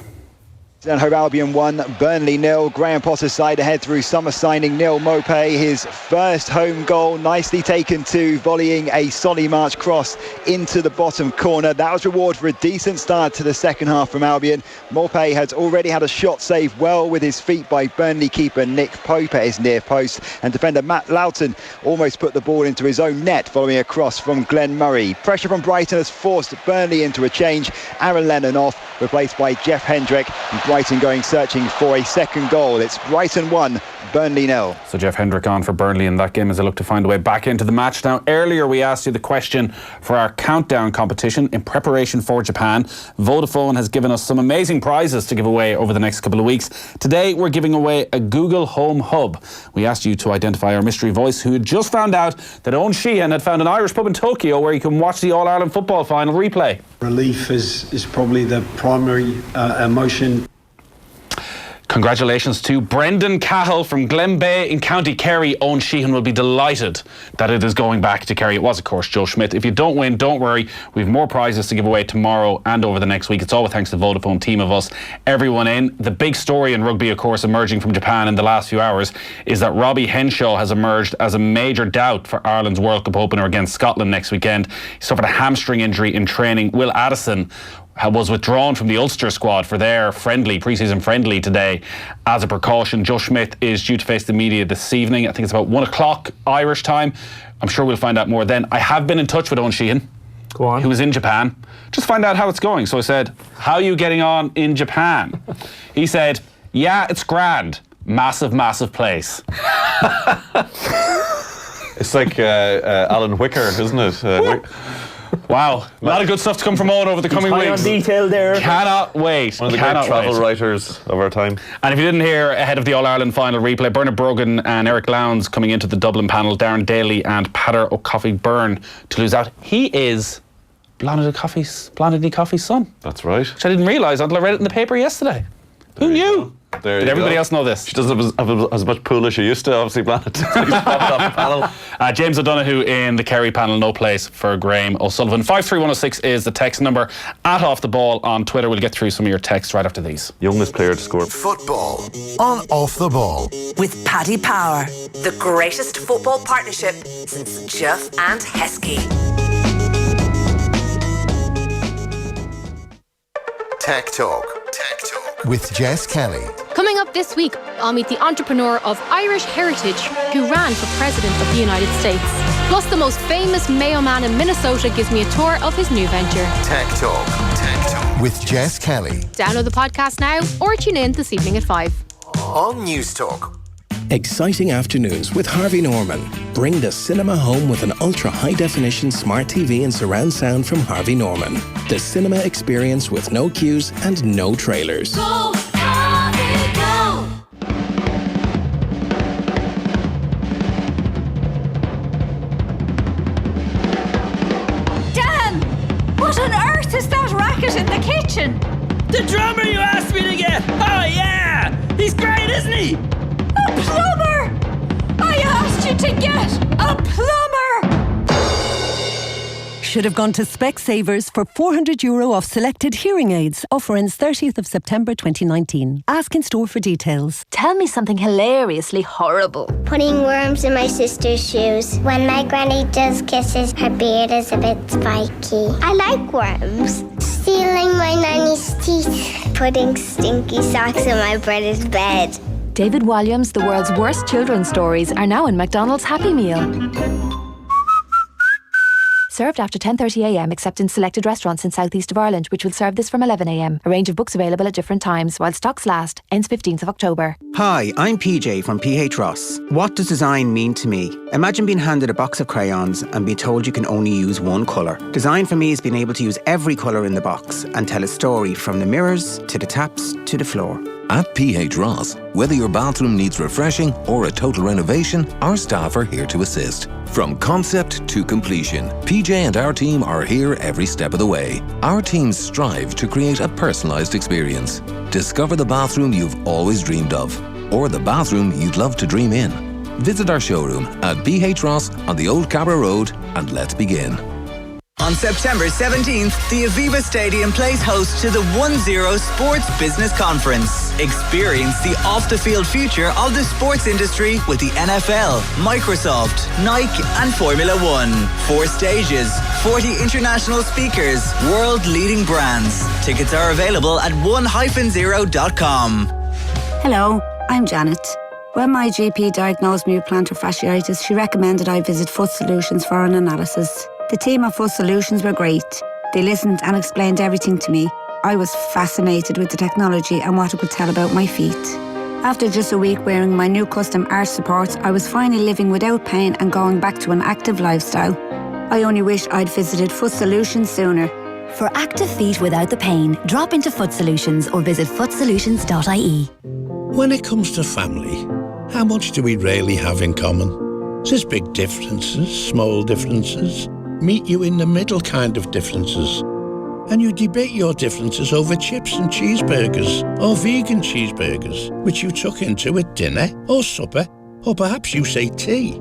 And Hove Albion 1, Burnley 0. Graham Potter's side ahead through summer signing Neil Maupay. His first home goal, nicely taken too, volleying a Solly March cross into the bottom corner. That was reward for a decent start to the second half from Albion. Maupay has already had a shot saved well with his feet by Burnley keeper Nick Pope at his near post. And defender Matt Loughton almost put the ball into his own net following a cross from Glenn Murray. Pressure from Brighton has forced Burnley into a change. Aaron Lennon off, replaced by Jeff Hendrick. And Brighton going searching for a second goal. It's Brighton 1, Burnley 0. So Jeff Hendrick on for Burnley in that game as they look to find a way back into the match. Now, earlier we asked you the question for our countdown competition in preparation for Japan. Vodafone has given us some amazing prizes to give away over the next couple of weeks. Today we're giving away a Google Home Hub. We asked you to identify our mystery voice who had just found out that Owen Sheehan had found an Irish pub in Tokyo where you can watch the All-Ireland football final replay. Relief is probably the primary emotion. Congratulations to Brendan Cahill from Glenbeigh in County Kerry. Owen Sheehan will be delighted that it is going back to Kerry. It was, of course, Joe Schmidt. If you don't win, don't worry. We have more prizes to give away tomorrow and over the next week. It's all thanks to the Vodafone team of us. Everyone in. The big story in rugby, of course, emerging from Japan in the last few hours is that Robbie Henshaw has emerged as a major doubt for Ireland's World Cup opener against Scotland next weekend. He suffered a hamstring injury in training. Will Addison was withdrawn from the Ulster squad for their pre-season friendly today as a precaution. Joe Schmidt is due to face the media this evening. I think it's about 1 o'clock Irish time. I'm sure we'll find out more then. I have been in touch with Owen Sheehan, who is in Japan, just find out how it's going. So I said, how are you getting on in Japan? He said, yeah, it's grand. Massive place. It's like Alan Wicker, isn't it? Wow, a lot of good stuff to come from Owen over the coming weeks. On detail there. Cannot wait. One of the great travel writers of our time. And if you didn't hear, ahead of the All-Ireland final replay, Bernard Brogan and Eric Lowndes coming into the Dublin panel, Darren Daly and Peadar O'Coffey Byrne to lose out. He is Blondie Coffey's son. That's right. Which I didn't realise until I read it in the paper yesterday. Who knew? Did everybody else know this? She doesn't have as much pool as she used to, obviously, Planet. James O'Donoghue in the Kerry panel, no place for Graham O'Sullivan. 53106 is the text number. @Off the Ball on Twitter. We'll get through some of your texts right after these. Youngest player to score. Football on Off the Ball. With Paddy Power, the greatest football partnership since Jeff and Heskey. Tech Talk with Jess Kelly. Coming up this week, I'll meet the entrepreneur of Irish heritage who ran for President of the United States. Plus, the most famous Mayo man in Minnesota gives me a tour of his new venture. Tech Talk with Jess Kelly. Download the podcast now or tune in this evening at 5. On News Talk. Exciting afternoons with Harvey Norman. Bring the cinema home with an ultra-high-definition smart TV and surround sound from Harvey Norman. The cinema experience with no queues and no trailers. Go, Harvey, go! Dan! What on earth is that racket in the kitchen? The drummer you asked me to get! Oh yeah! He's great, isn't he? A plumber! I asked you to get a plumber! Should have gone to Specsavers for €400 off selected hearing aids. Offer ends 30th of September 2019. Ask in store for details. Tell me something hilariously horrible. Putting worms in my sister's shoes. When my granny does kisses, her beard is a bit spiky. I like worms. Stealing my nanny's teeth. Putting stinky socks in my brother's bed. David Walliams, the world's worst children's stories, are now in McDonald's Happy Meal. Served after 10:30am, except in selected restaurants in southeast of Ireland, which will serve this from 11am. A range of books available at different times while stocks last. Ends 15th of October. Hi, I'm PJ from PH Ross. What does design mean to me? Imagine being handed a box of crayons and being told you can only use one colour. Design for me is being able to use every colour in the box and tell a story from the mirrors to the taps to the floor. At PH Ross, whether your bathroom needs refreshing or a total renovation, our staff are here to assist. From concept to completion, PJ and our team are here every step of the way. Our teams strive to create a personalised experience. Discover the bathroom you've always dreamed of, or the bathroom you'd love to dream in. Visit our showroom at PH Ross on the Old Cabra Road, and let's begin. On September 17th, the Aviva Stadium plays host to the 1-0 Sports Business Conference. Experience the off-the-field future of the sports industry with the NFL, Microsoft, Nike and Formula One. 4 stages, 40 international speakers, world-leading brands. Tickets are available at 1-0.com. Hello, I'm Janet. When my GP diagnosed me with plantar fasciitis, she recommended I visit Foot Solutions for an analysis. The team at Foot Solutions were great. They listened and explained everything to me. I was fascinated with the technology and what it could tell about my feet. After just a week wearing my new custom arch supports, I was finally living without pain and going back to an active lifestyle. I only wish I'd visited Foot Solutions sooner. For active feet without the pain, drop into Foot Solutions or visit footsolutions.ie. When it comes to family, how much do we really have in common? There's big differences, small differences, meet you in the middle kind of differences. and you debate your differences over chips and cheeseburgers, or vegan cheeseburgers, which you tuck into at dinner or supper, or perhaps you say tea.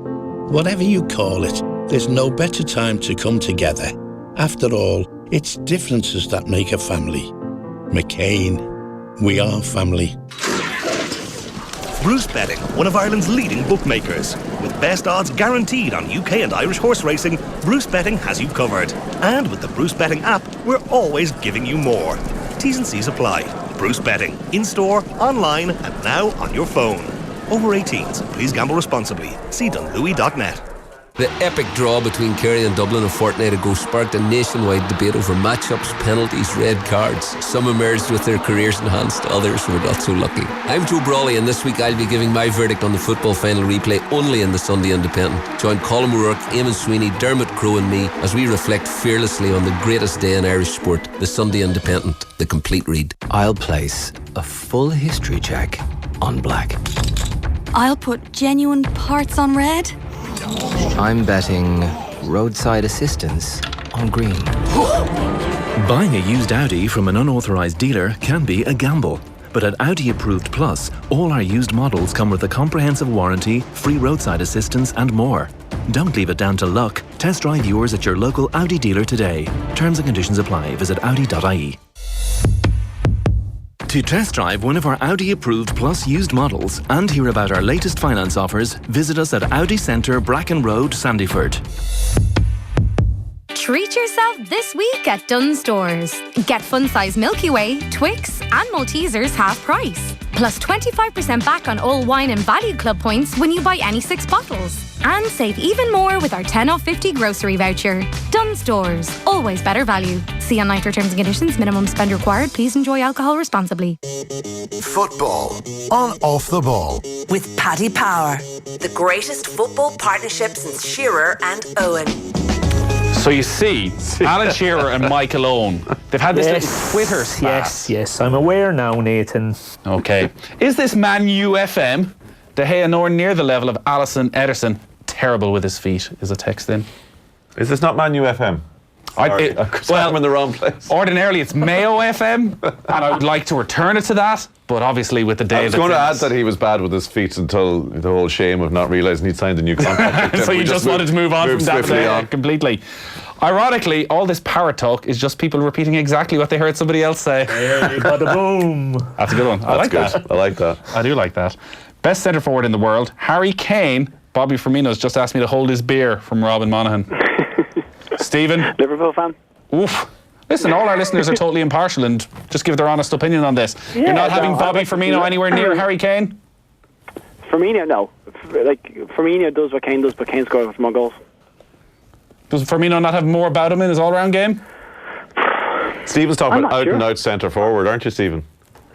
Whatever you call it, there's no better time to come together. After all, it's differences that make a family. McCain, we are family. Bruce Betting, one of Ireland's leading bookmakers. With best odds guaranteed on UK and Irish horse racing, Bruce Betting has you covered. And with the Bruce Betting app, we're always giving you more. T's and C's apply. Bruce Betting, in-store, online, and now on your phone. Over 18s, please gamble responsibly. See dunlewy.net. The epic draw between Kerry and Dublin a fortnight ago sparked a nationwide debate over matchups, penalties, red cards. Some emerged with their careers enhanced, others were not so lucky. I'm Joe Brawley, and this week I'll be giving my verdict on the football final replay only in the Sunday Independent. Join Colin O'Rourke, Eamon Sweeney, Dermot Crowe and me as we reflect fearlessly on the greatest day in Irish sport, the Sunday Independent, the complete read. I'll place a full history check on black. I'll put genuine parts on red. I'm betting roadside assistance on green. Buying a used Audi from an unauthorised dealer can be a gamble. But at Audi Approved Plus, all our used models come with a comprehensive warranty, free roadside assistance and more. Don't leave it down to luck. Test drive yours at your local Audi dealer today. Terms and conditions apply. Visit audi.ie. To test drive one of our Audi Approved Plus used models and hear about our latest finance offers, visit us at Audi Centre, Bracken Road, Sandyford. Treat yourself this week at Dunnes Stores. Get fun-size Milky Way, Twix and Maltesers half price. Plus 25% back on all wine and value club points when you buy any 6 bottles. And save even more with our 10 off 50 grocery voucher. Dunnes Stores, always better value. See online for terms and conditions. Minimum spend required. Please enjoy alcohol responsibly. Football on Off the Ball. With Paddy Power, the greatest football partnership since Shearer and Owen. So you see, Alan Shearer and Michael Owen, they've had this little Twitter spat. Yes, I'm aware now, Nathan. Okay. Is this Man U FM? De Gea nowhere near the level of Alisson, Ederson. Terrible with his feet, is a text in. Is this not Man U FM? Well, I'm in the wrong place. Ordinarily it's Mayo FM, and I would like to return it to that, but obviously with the day I was going to add that he was bad with his feet until the whole shame of not realising he'd signed a new contract. So you just wanted to move on from that completely. Ironically, all this parrot talk is just people repeating exactly what they heard somebody else say. Bada boom. That's a good one. I like that. I like that. I do like that. Best centre forward in the world, Harry Kane. Bobby Firmino's just asked me to hold his beer from Robin Monaghan. Stephen? Liverpool fan. Oof. Listen, all our listeners are totally impartial and just give their honest opinion on this. Yeah, you're not having Bobby Firmino anywhere near Harry Kane? Firmino, no. Firmino does what Kane does, but Kane scores more goals. Does Firmino not have more about him in his all-round game? Stephen's talking about out-and-out centre forward, aren't you, Stephen?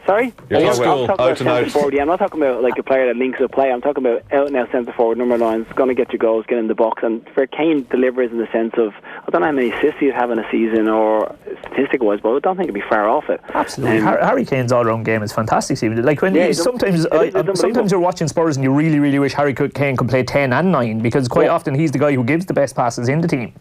Sorry? You're talking about out and out. Forward. Yeah, I'm not talking about like a player that links up play. I'm talking about out and out centre forward, number 9. It's going to get you goals, get in the box. And for Kane delivers in the sense of, I don't know how many assists he'd have in a season or statistic-wise, but I don't think he'd be far off it. Absolutely. Harry Kane's all-round game is fantastic, Stephen. Like when sometimes you're watching Spurs and you really, really wish Harry Kane could play 10 and 9 because quite often he's the guy who gives the best passes in the team.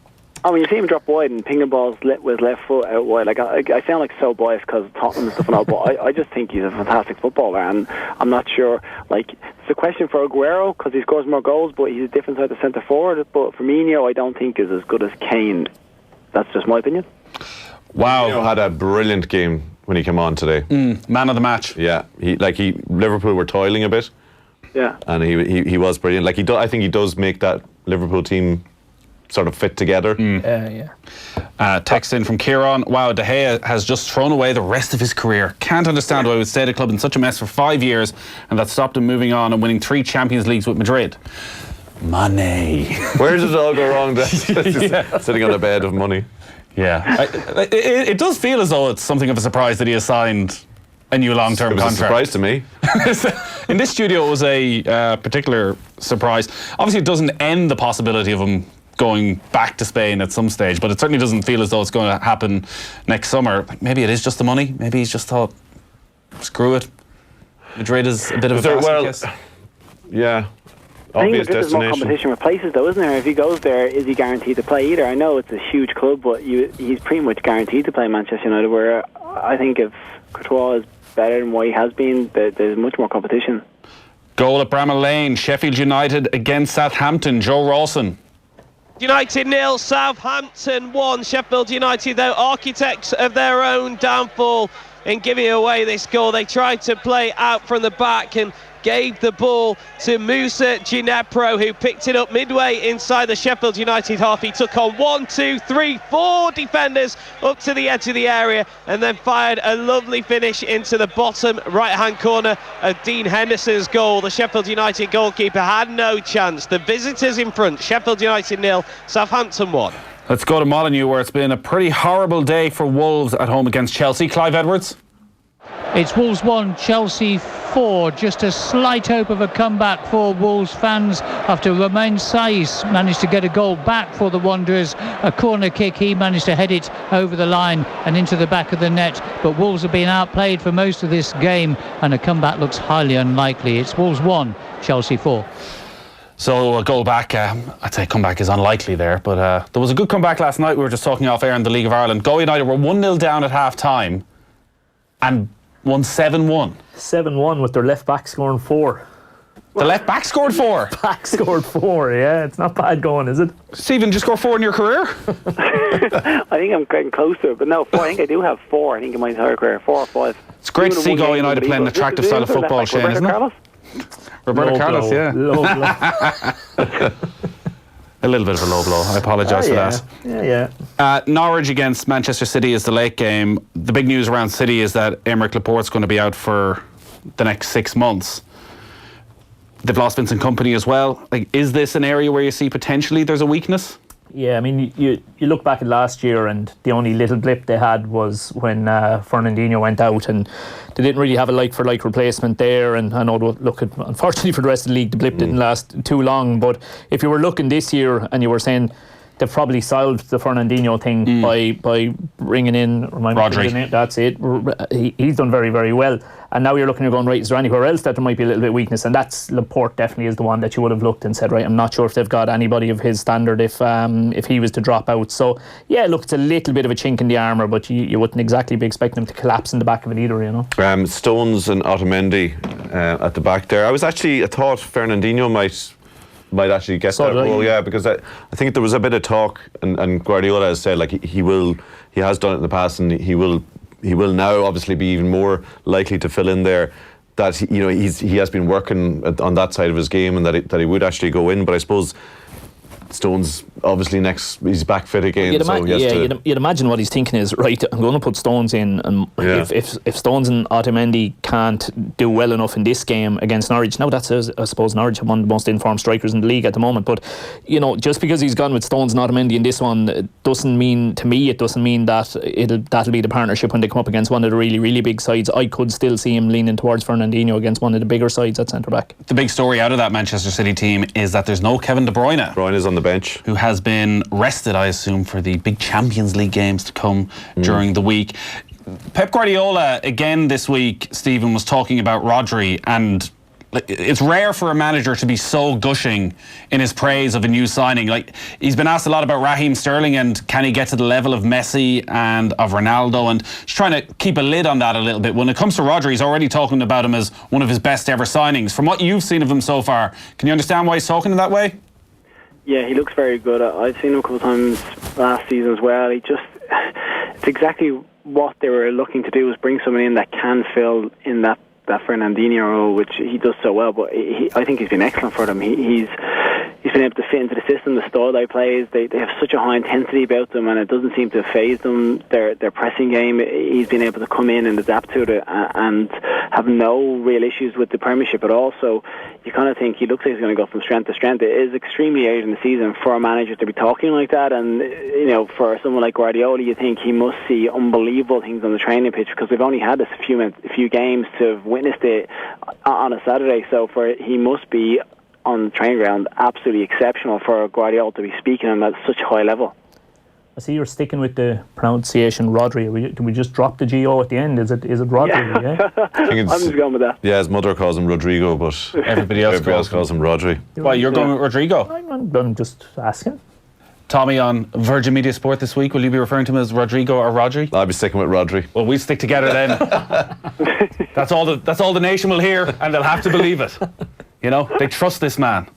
Oh, when you see him drop wide and pinging balls with left foot out wide, like I sound like so biased because of Tottenham and stuff and all, but I just think he's a fantastic footballer, and I'm not sure, like, it's a question for Aguero because he scores more goals, but he's a different side of centre forward, but Firmino I don't think is as good as Kane. That's just my opinion. Wow. Firmino had a brilliant game when he came on today. Man of the match. Yeah, Liverpool were toiling a bit. Yeah. And he was brilliant. Like I think he does make that Liverpool team sort of fit together. Text in from Kieran. Wow, De Gea has just thrown away the rest of his career. Can't understand why he would stay at a club in such a mess for 5 years and that stopped him moving on and winning 3 Champions Leagues with Madrid. Money. Where does it all go wrong then? Sitting on a bed of money. Yeah. It does feel as though it's something of a surprise that he has signed a new long-term contract. It was a surprise to me. In this studio it was a particular surprise. Obviously it doesn't end the possibility of him going back to Spain at some stage, but it certainly doesn't feel as though it's going to happen next summer. Maybe it is just the money. Maybe he's just thought, screw it. Madrid is a bit of a basket case. Yeah. obvious there's more competition for places, though, isn't there? If he goes there, is he guaranteed to play either? I know it's a huge club, but he's pretty much guaranteed to play Manchester United, where I think if Courtois is better than what he has been, there's much more competition. Goal at Bramall Lane, Sheffield United against Southampton. Joe Rawson. United 0, Southampton 1. Sheffield United, though, architects of their own downfall in giving away this goal. They tried to play out from the back and gave the ball to Musa Ginepro, who picked it up midway inside the Sheffield United half. He took on 1, 2, 3, 4 defenders up to the edge of the area and then fired a lovely finish into the bottom right-hand corner of Dean Henderson's goal. The Sheffield United goalkeeper had no chance. The visitors in front, Sheffield United 0, Southampton 1. Let's go to Molineux, where it's been a pretty horrible day for Wolves at home against Chelsea. Clive Edwards. It's Wolves 1, Chelsea 4. Just a slight hope of a comeback for Wolves fans after Romain Saiss managed to get a goal back for the Wanderers. A corner kick, he managed to head it over the line and into the back of the net. But Wolves have been outplayed for most of this game and a comeback looks highly unlikely. It's Wolves 1, Chelsea 4. So a goal back, I'd say comeback is unlikely there, but there was a good comeback last night. We were just talking off air in the League of Ireland. Go United were 1-0 down at half-time and won 7-1. 7-1 with their left back scoring 4. The left back scored 4? Back scored 4, yeah. It's not bad going, is it? Stephen, just score 4 in your career? I think I'm getting close to it, but no, 4. I think I do have 4, I think, in my entire career. 4 or 5. It's great to see Go United playing an attractive style of football, Shane, isn't it? Roberto Carlos, yeah. Low blow. A little bit of a low blow. I apologise for that. Yeah. Norwich against Manchester City is the late game. The big news around City is that Aymeric Laporte's going to be out for the next 6 months. They've lost Vincent Kompany as well. Like, is this an area where you see potentially there's a weakness? Yeah, I mean, you look back at last year and the only little blip they had was when Fernandinho went out and they didn't really have a like-for-like replacement there. And I know, look, unfortunately for the rest of the league, the blip didn't last too long. But if you were looking this year and you were saying they've probably solved the Fernandinho thing by bringing in Rodri. That's it. He's done very, very well. And now you're looking, you're going, right, is there anywhere else that there might be a little bit of weakness? And that's Laporte definitely is the one that you would have looked and said, right, I'm not sure if they've got anybody of his standard if he was to drop out. So, yeah, look, it's a little bit of a chink in the armour, but you wouldn't exactly be expecting him to collapse in the back of it either, you know. Stones and Otamendi at the back there. I thought Fernandinho might actually get that role, yeah, because I think there was a bit of talk, and Guardiola has said, like, he has done it in the past, and he will now obviously be even more likely to fill in there. That he has been working on that side of his game, and that he would actually go in. But I suppose Stones obviously he's back fit again. You'd imagine what he's thinking is, right, I'm going to put Stones in, and if Stones and Otamendi can't do well enough in this game against Norwich, now that's, I suppose, Norwich are one of the most informed strikers in the league at the moment, but just because he's gone with Stones and Otamendi in this one, it doesn't mean that that'll be the partnership when they come up against one of the really, really big sides. I could still see him leaning towards Fernandinho against one of the bigger sides at centre back. The big story out of that Manchester City team is that there's no Kevin De Bruyne. De Bruyne is on the bench, who has been rested, I assume, for the big Champions League games to come during the week. Pep Guardiola again this week, Stephen, was talking about Rodri, and it's rare for a manager to be so gushing in his praise of a new signing. Like, he's been asked a lot about Raheem Sterling and can he get to the level of Messi and of Ronaldo, and just trying to keep a lid on that a little bit. When it comes to Rodri, he's already talking about him as one of his best ever signings. From what you've seen of him so far, can you understand why he's talking in that way? Yeah, he looks very good. I've seen him a couple of times last season as well. It's exactly what they were looking to do, was bring someone in that can fill in that Fernandinho role, which he does so well. But I think he's been excellent for them. He's been able to fit into the system, the style they plays. They have such a high intensity about them, and it doesn't seem to faze them. Their pressing game, he's been able to come in and adapt to it and have no real issues with the Premiership at all. So you kind of think he looks like he's going to go from strength to strength. It is extremely late in the season for a manager to be talking like that, and for someone like Guardiola, you think he must see unbelievable things on the training pitch, because we've only had this a few games to have witnessed it on a Saturday. So he must be on the training ground absolutely exceptional for Guardiola to be speaking on at such a high level. I see you're sticking with the pronunciation Rodri. Can we just drop the G-O at the end? Is it Rodri? Yeah. I'm just going with that. Yeah, his mother calls him Rodrigo, but everybody else calls him Rodri. Why, you're going with Rodrigo? I'm just asking. Tommy, on Virgin Media Sport this week, will you be referring to him as Rodrigo or Rodri? I'll be sticking with Rodri. Well, we stick together then. That's all the nation will hear, and they'll have to believe it. You know, they trust this man.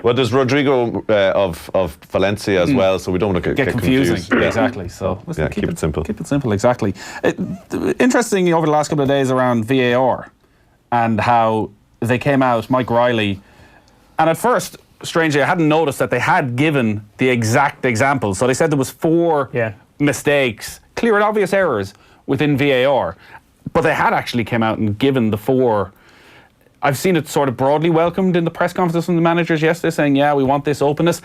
Well, there's Rodrigo of Valencia as well, so we don't want to get confusing. confused. Yeah. Exactly. So listen, keep it simple. Keep it simple, exactly. Interesting over the last couple of days around VAR and how they came out, Mike Riley, and at first, strangely, I hadn't noticed that they had given the exact examples. So they said there was 4 mistakes, clear and obvious errors within VAR, but they had actually came out and given the 4. I've seen it sort of broadly welcomed in the press conference from the managers yesterday, saying, yeah, we want this openness.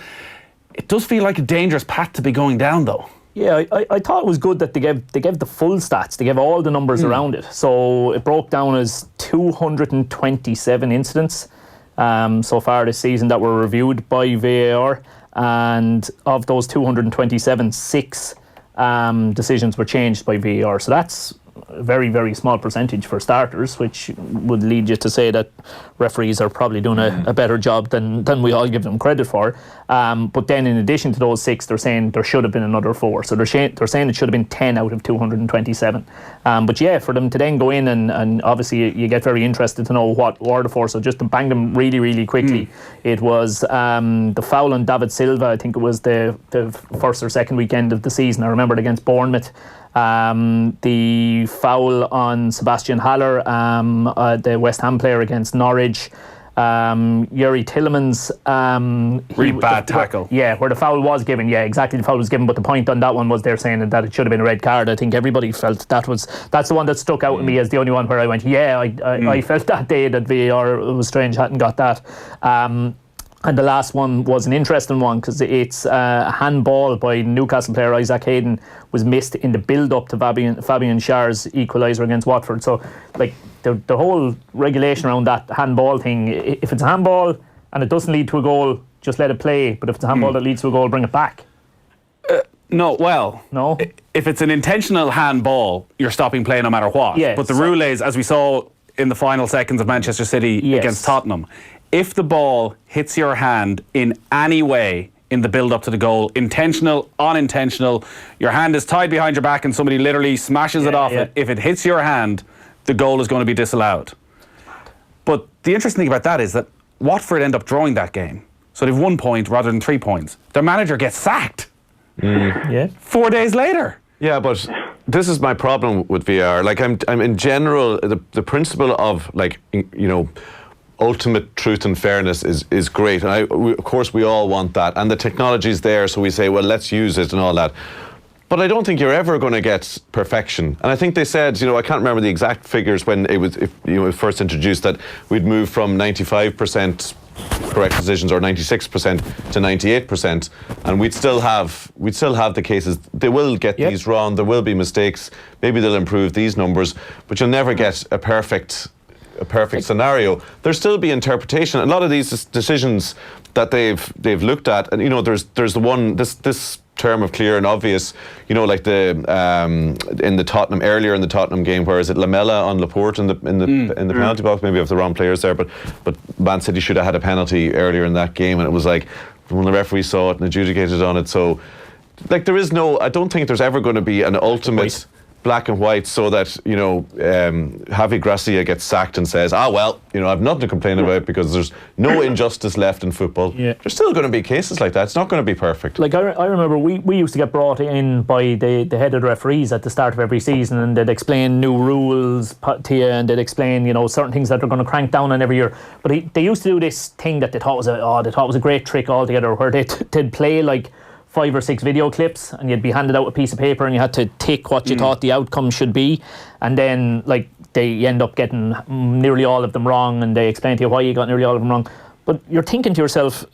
It does feel like a dangerous path to be going down, though. Yeah, I thought it was good that they gave the full stats. They gave all the numbers around it. So it broke down as 227 incidents so far this season that were reviewed by VAR, and of those 227, 6 decisions were changed by VAR. So that's a very, very small percentage for starters, which would lead you to say that referees are probably doing a better job than we all give them credit for. But then in addition to those 6, they're saying there should have been another 4. So they're saying it should have been 10 out of 227. But yeah, for them to then go in and obviously you get very interested to know what were the 4. So just to bang them really, really quickly, it was the foul on David Silva. I think it was the first or second weekend of the season. I remember it against Bournemouth. The foul on Sebastian Haller, the West Ham player against Norwich. Yuri Tillemans, really bad tackle. Where the foul was given. Yeah, exactly, the foul was given. But the point on that one was they're saying that it should have been a red card. I think everybody felt that's the one that stuck out to me as the only one where I went, I felt that day that VAR was strange hadn't got that. And the last one was an interesting one because it's a handball by Newcastle player Isaac Hayden was missed in the build-up to Fabian Schär's equaliser against Watford. So, like, the whole regulation around that handball thing, if it's a handball and it doesn't lead to a goal, just let it play. But if it's a handball that leads to a goal, bring it back. No. If it's an intentional handball, you're stopping play no matter what. Yes. But the rule is, as we saw in the final seconds of Manchester City against Tottenham, if the ball hits your hand in any way in the build-up to the goal, intentional, unintentional, your hand is tied behind your back and somebody literally smashes it off it, if it hits your hand, the goal is going to be disallowed. But the interesting thing about that is that Watford end up drawing that game. So they've 1 point rather than 3 points. Their manager gets sacked 4 days later. Yeah, but this is my problem with VAR. Like, I'm in general, the principle of, like, ultimate truth and fairness is great, and of course we all want that, and the technology's there, so we say, well, let's use it and all that. But I don't think you're ever going to get perfection. And I think they said, I can't remember the exact figures when it was first introduced, that we'd move from 95% correct decisions or 96% to 98%, and we'd still have the cases. They will get these wrong. There will be mistakes. Maybe they'll improve these numbers, but you'll never get a perfect scenario. There'll still be interpretation. A lot of these decisions that they've looked at, and there's the one this term of clear and obvious, like the in the Tottenham earlier in the Tottenham game, where is it Lamela on Laporte in the penalty box? Maybe I have the wrong players there, but Man City should have had a penalty earlier in that game, and it was like when the referee saw it and adjudicated on it. So, like, I don't think there's ever going to be an ultimate black and white, so that Javi Gracia gets sacked and says, I've nothing to complain about because there's no injustice left in football. There's still going to be cases like that. It's not going to be perfect. Like, I remember we used to get brought in by the head of the referees at the start of every season, and they'd explain new rules to you, and they'd explain certain things that they're going to crank down on every year. But they used to do this thing that they thought was a great trick altogether, where they'd play like 5 or 6 video clips, and you'd be handed out a piece of paper and you had to tick what you thought the outcome should be, and then you end up getting nearly all of them wrong, and they explain to you why you got nearly all of them wrong. But you're thinking to yourself,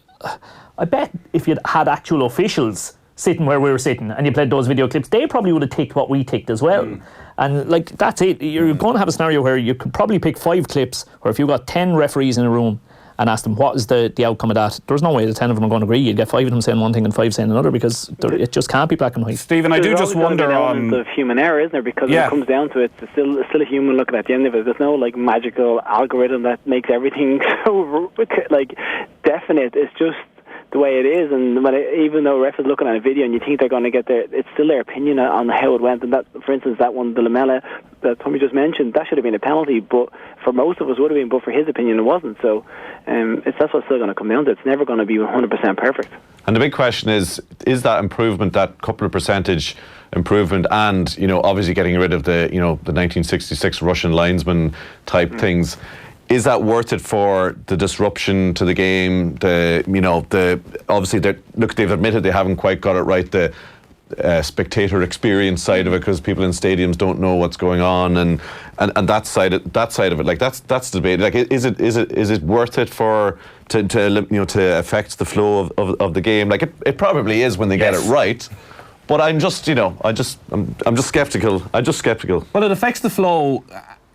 I bet if you'd had actual officials sitting where we were sitting and you played those video clips, they probably would have ticked what we ticked as well. And that's it. You're going to have a scenario where you could probably pick 5 clips, or if you got 10 referees in a room and asked them what is the outcome of that, there's no way the 10 of them are going to agree. You'd get 5 of them saying one thing and 5 saying another, because it just can't be black and white. Stephen, I do just wonder on of human error, isn't there? Because when it comes down to it, it's still a human looking at the end of it. There's no like magical algorithm that makes everything so like definite. It's just the way it is, and even though ref is looking at a video and you think they're going to get there, it's still their opinion on how it went. And that, for instance, that one, the Lamela that Tommy just mentioned, that should have been a penalty, but for most of us would have been, but for his opinion it wasn't. So that's what's still going to come down to. It's never going to be 100% perfect. And the big question is that improvement, that couple of percentage improvement, and obviously getting rid of the the 1966 Russian linesman type things, is that worth it for the disruption to the game? Obviously they've admitted they haven't quite got it right, the spectator experience side of it, because people in stadiums don't know what's going on, and that side of it, like that's the debate. Like, is it worth it to affect the flow of the game? Like it probably is when they get it right. But I'm just skeptical. Well, it affects the flow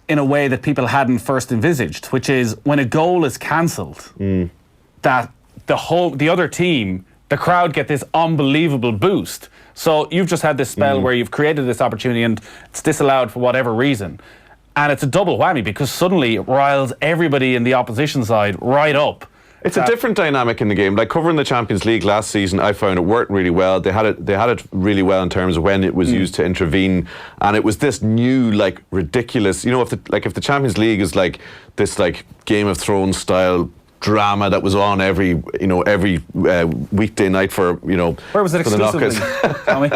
in a way that people hadn't first envisaged, which is when a goal is cancelled, that the other team, the crowd, get this unbelievable boost. So you've just had this spell where you've created this opportunity and it's disallowed for whatever reason. And it's a double whammy, because suddenly it riles everybody in the opposition side right up. It's a different dynamic in the game. Like covering the Champions League last season, I found it worked really well. They had it really well in terms of when it was used to intervene, and it was this new, like, ridiculous. If the Champions League is like this, like, Game of Thrones style drama that was on every weekday night for where was it exclusively? Tommy?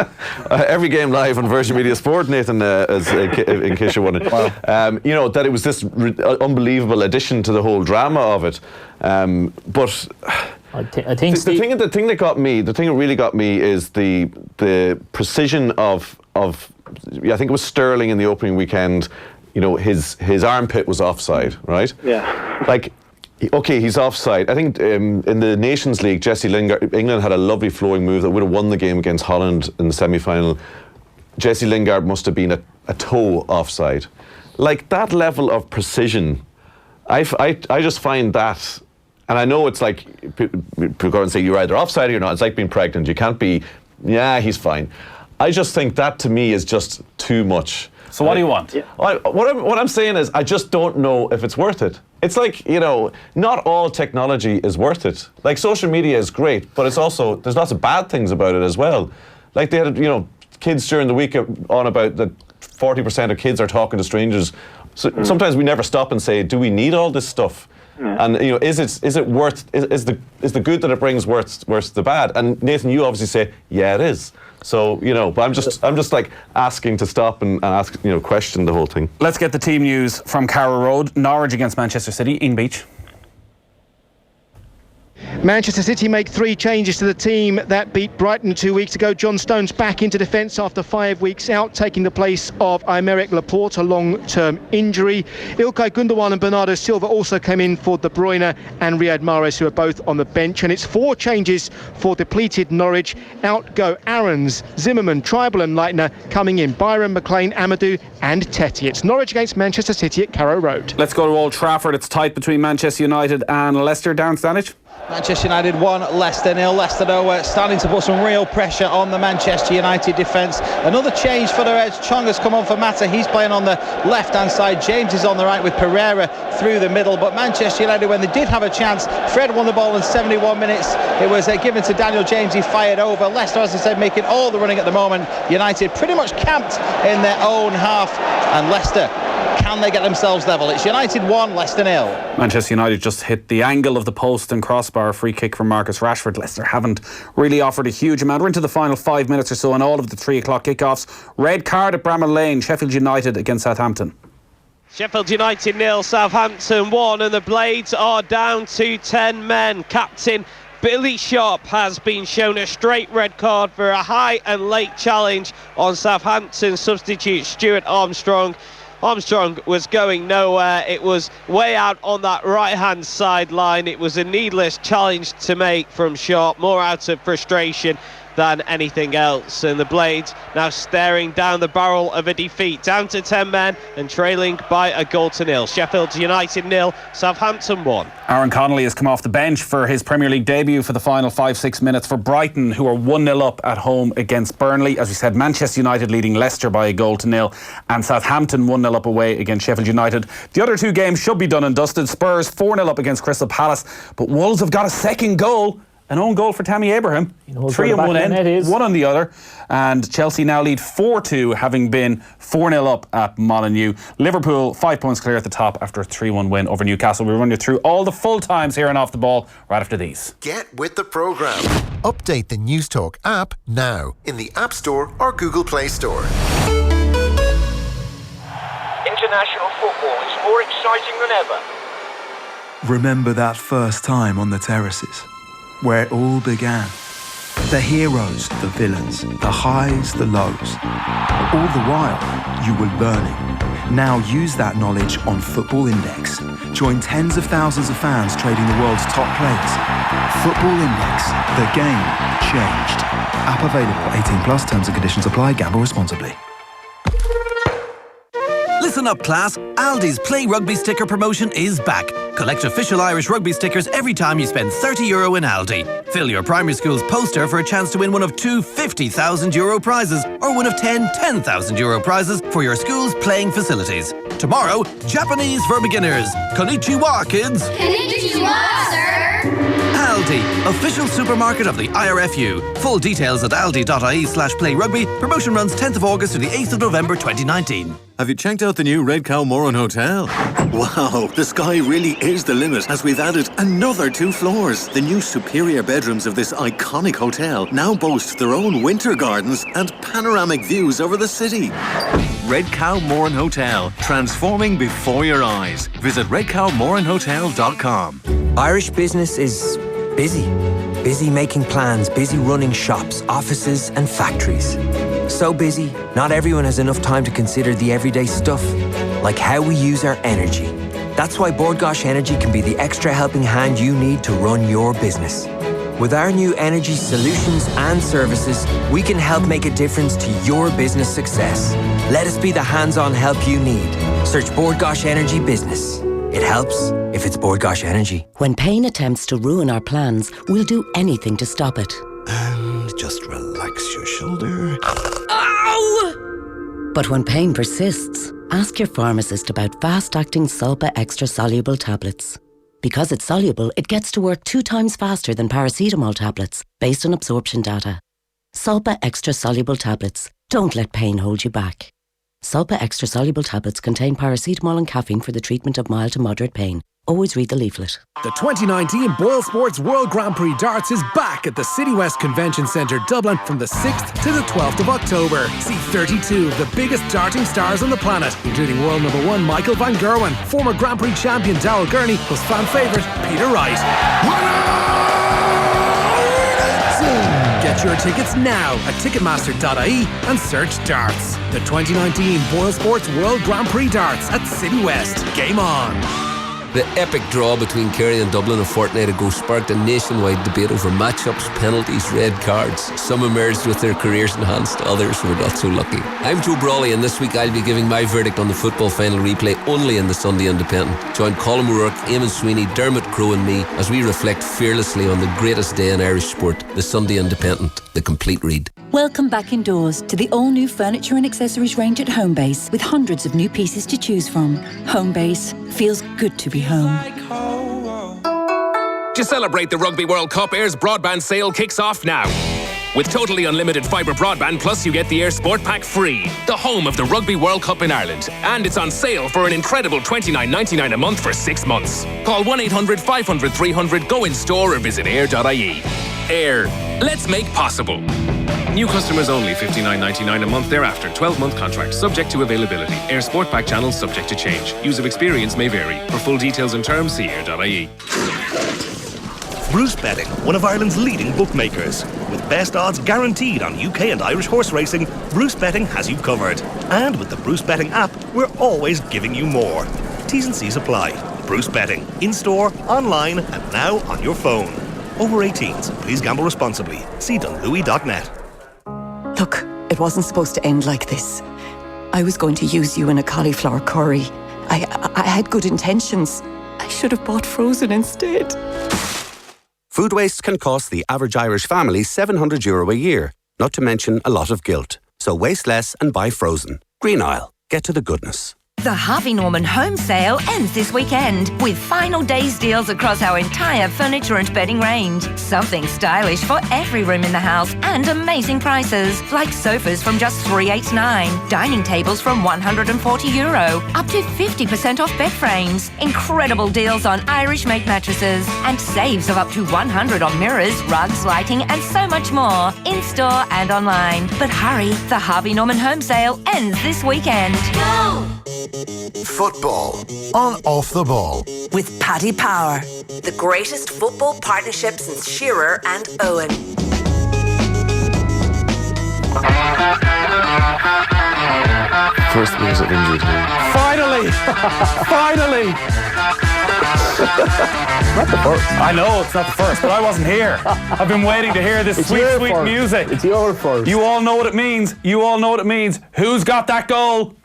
Every game live on Virgin Media Sport, Nathan, in case you're wondering. Wow. That it was this unbelievable addition to the whole drama of it. But I think the thing that really got me is the precision of I think it was Sterling in the opening weekend. His armpit was offside, right? Yeah. Like, okay, he's offside. I think in the Nations League, Jesse Lingard, England had a lovely flowing move that would have won the game against Holland in the semi-final. Jesse Lingard must have been a toe offside. Like, that level of precision, I just find that, and I know it's like, people go and say you're either offside or you're not. It's like being pregnant. You can't be, he's fine. I just think that, to me, is just too much. So what do you want? What I'm saying is, I just don't know if it's worth it. It's like, not all technology is worth it. Like, social media is great, but it's also, there's lots of bad things about it as well. Like, they had, kids during the week on about that 40% of kids are talking to strangers. So sometimes we never stop and say, do we need all this stuff? Yeah. And is it worth? Is the good that it brings worth the bad? And Nathan, you obviously say, yeah, it is. So but I'm just like asking to stop and ask, question the whole thing. Let's get the team news from Carrow Road. Norwich against Manchester City. Ian Beach. Manchester City make 3 changes to the team that beat Brighton 2 weeks ago. John Stones back into defence after 5 weeks out, taking the place of Aymeric Laporte, a long-term injury. Ilkay Gundogan and Bernardo Silva also came in for De Bruyne and Riyad Mahrez, who are both on the bench. And it's 4 changes for depleted Norwich. Out go Aarons, Zimmerman, Tribal and Leitner. Coming in Byron, McLean, Amadou and Tetty. It's Norwich against Manchester City at Carrow Road. Let's go to Old Trafford. It's tight between Manchester United and Leicester. Darren, STANNAGE. Manchester United 1, Leicester 0. Leicester, though, starting to put some real pressure on the Manchester United defence. Another change for the Reds. Chong has come on for Mata. He's playing on the left-hand side. James is on the right with Pereira through the middle. But Manchester United, when they did have a chance, Fred won the ball in 71 minutes. It was given to Daniel James. He fired over. Leicester, as I said, making all the running at the moment. United pretty much camped in their own half. And Leicester, can they get themselves level? It's United 1, Leicester 0. Manchester United just hit the angle of the post and crossbar. Free kick from Marcus Rashford. Leicester haven't really offered a huge amount. We're into the final 5 minutes or so on all of the 3 o'clock kickoffs. Red card at Bramall Lane. Sheffield United against Southampton. Sheffield United 0, Southampton 1, and the Blades are down to 10 men. Captain Billy Sharp has been shown a straight red card for a high and late challenge on Southampton substitute Stuart Armstrong. Armstrong was going nowhere. It was way out on that right-hand sideline. It was a needless challenge to make from Sharp, more out of frustration than anything else. And the Blades now staring down the barrel of a defeat, down to 10 men and trailing by a goal to nil. Sheffield United 0, Southampton 1. Aaron Connolly has come off the bench for his Premier League debut for the final 5-6 minutes for Brighton, who are 1-0 up at home against Burnley. As we said, Manchester United leading Leicester by a goal to nil, and Southampton 1-0 up away against Sheffield United. The other two games should be done and dusted. Spurs 4-0 up against Crystal Palace, but Wolves have got a second goal. An own goal for Tammy Abraham. 3 on one end, 1 on the other. And Chelsea now lead 4-2, having been 4-0 up at Molineux. Liverpool 5 points clear at the top after a 3-1 win over Newcastle. We'll run you through all the full times here and Off the Ball right after these. Get with the programme. Update the News Talk app now in the App Store or Google Play Store. International football is more exciting than ever. Remember that first time on the terraces, where it all began. The heroes, the villains, the highs, the lows. All the while, you were learning. Now use that knowledge on Football Index. Join tens of thousands of fans trading the world's top players. Football Index. The game changed. App available. 18+. Terms and conditions apply. Gamble responsibly. Listen up, class. Aldi's Play Rugby sticker promotion is back. Collect official Irish rugby stickers every time you spend €30 in Aldi. Fill your primary school's poster for a chance to win one of 2 €50,000 prizes or one of 10 €10,000 prizes for your school's playing facilities. Tomorrow, Japanese for beginners. Konnichiwa, kids. Konnichiwa, sir. Aldi, official supermarket of the IRFU. Full details at aldi.ie/playrugby. Promotion runs 10th of August to the 8th of November 2019. Have you checked out the new Red Cow Moran Hotel? Wow, the sky really is the limit as we've added another 2 floors. The new superior bedrooms of this iconic hotel now boast their own winter gardens and panoramic views over the city. Red Cow Moran Hotel, transforming before your eyes. Visit redcowmoranhotel.com. Irish business is busy. Busy making plans, busy running shops, offices and factories. So busy, not everyone has enough time to consider the everyday stuff, like how we use our energy. That's why Bord Gáis Energy can be the extra helping hand you need to run your business. With our new energy solutions and services, we can help make a difference to your business success. Let us be the hands-on help you need. Search Bord Gáis Energy Business. It helps if it's Bord Gáis Energy. When pain attempts to ruin our plans, we'll do anything to stop it. And just relax your shoulder. Ow! But when pain persists, ask your pharmacist about fast-acting Sulpa Extra Soluble tablets. Because it's soluble, it gets to work 2 times faster than paracetamol tablets, based on absorption data. Sulpa Extra Soluble tablets. Don't let pain hold you back. Sulpa Extra Soluble tablets contain paracetamol and caffeine for the treatment of mild to moderate pain. Always read the leaflet. The 2019 Boyle Sports World Grand Prix Darts is back at the City West Convention Centre, Dublin from the 6th to the 12th of October. See 32 of the biggest darting stars on the planet, including world number 1 Michael van Gerwen, former Grand Prix champion Darrell Gurney, plus fan favourite Peter Wright. Get your tickets now at ticketmaster.ie and search darts. The 2019 Boyle Sports World Grand Prix Darts at City West. Game on! The epic draw between Kerry and Dublin a fortnight ago sparked a nationwide debate over matchups, penalties, red cards. Some emerged with their careers enhanced, others were not so lucky. I'm Joe Brawley, and this week I'll be giving my verdict on the football final replay only in the Sunday Independent. Join Colin O'Rourke, Eamon Sweeney, Dermot Crowe and me as we reflect fearlessly on the greatest day in Irish sport, the Sunday Independent, the complete read. Welcome back indoors to the all-new furniture and accessories range at Homebase with hundreds of new pieces to choose from. Homebase feels good to be home. To celebrate the Rugby World Cup, Air's broadband sale kicks off now. With totally unlimited fibre broadband, plus you get the Air Sport Pack free. The home of the Rugby World Cup in Ireland. And it's on sale for an incredible $29.99 a month for 6 months. Call 1-800-500-300, go in store or visit air.ie. Air. Let's make possible. New customers only, $59.99 a month thereafter. 12-month contract, subject to availability. Air Sport Pack channels subject to change. Use of experience may vary. For full details and terms, see air.ie. Bruce Betting, one of Ireland's leading bookmakers. With best odds guaranteed on UK and Irish horse racing, Bruce Betting has you covered. And with the Bruce Betting app, we're always giving you more. T's and C's apply. Bruce Betting, in-store, online and now on your phone. Over 18s. Please gamble responsibly. See dunlewy.net. Look, it wasn't supposed to end like this. I was going to use you in a cauliflower curry. I had good intentions. I should have bought frozen instead. Food waste can cost the average Irish family €700 a year, not to mention a lot of guilt. So waste less and buy frozen. Green Isle. Get to the goodness. The Harvey Norman home sale ends this weekend with final days deals across our entire furniture and bedding range. Something stylish for every room in the house and amazing prices like sofas from just $389, dining tables from €140, up to 50% off bed frames, incredible deals on Irish-made mattresses and saves of up to $100 on mirrors, rugs, lighting and so much more in-store and online. But hurry, the Harvey Norman home sale ends this weekend. Go! Football on Off the Ball. With Paddy Power, the greatest football partnership since Shearer and Owen. First news of injury time. Finally! Finally! Not the first. I know it's not the first, but I wasn't here. I've been waiting to hear this sweet music. It's your first. You all know what it means. You all know what it means. Who's got that goal?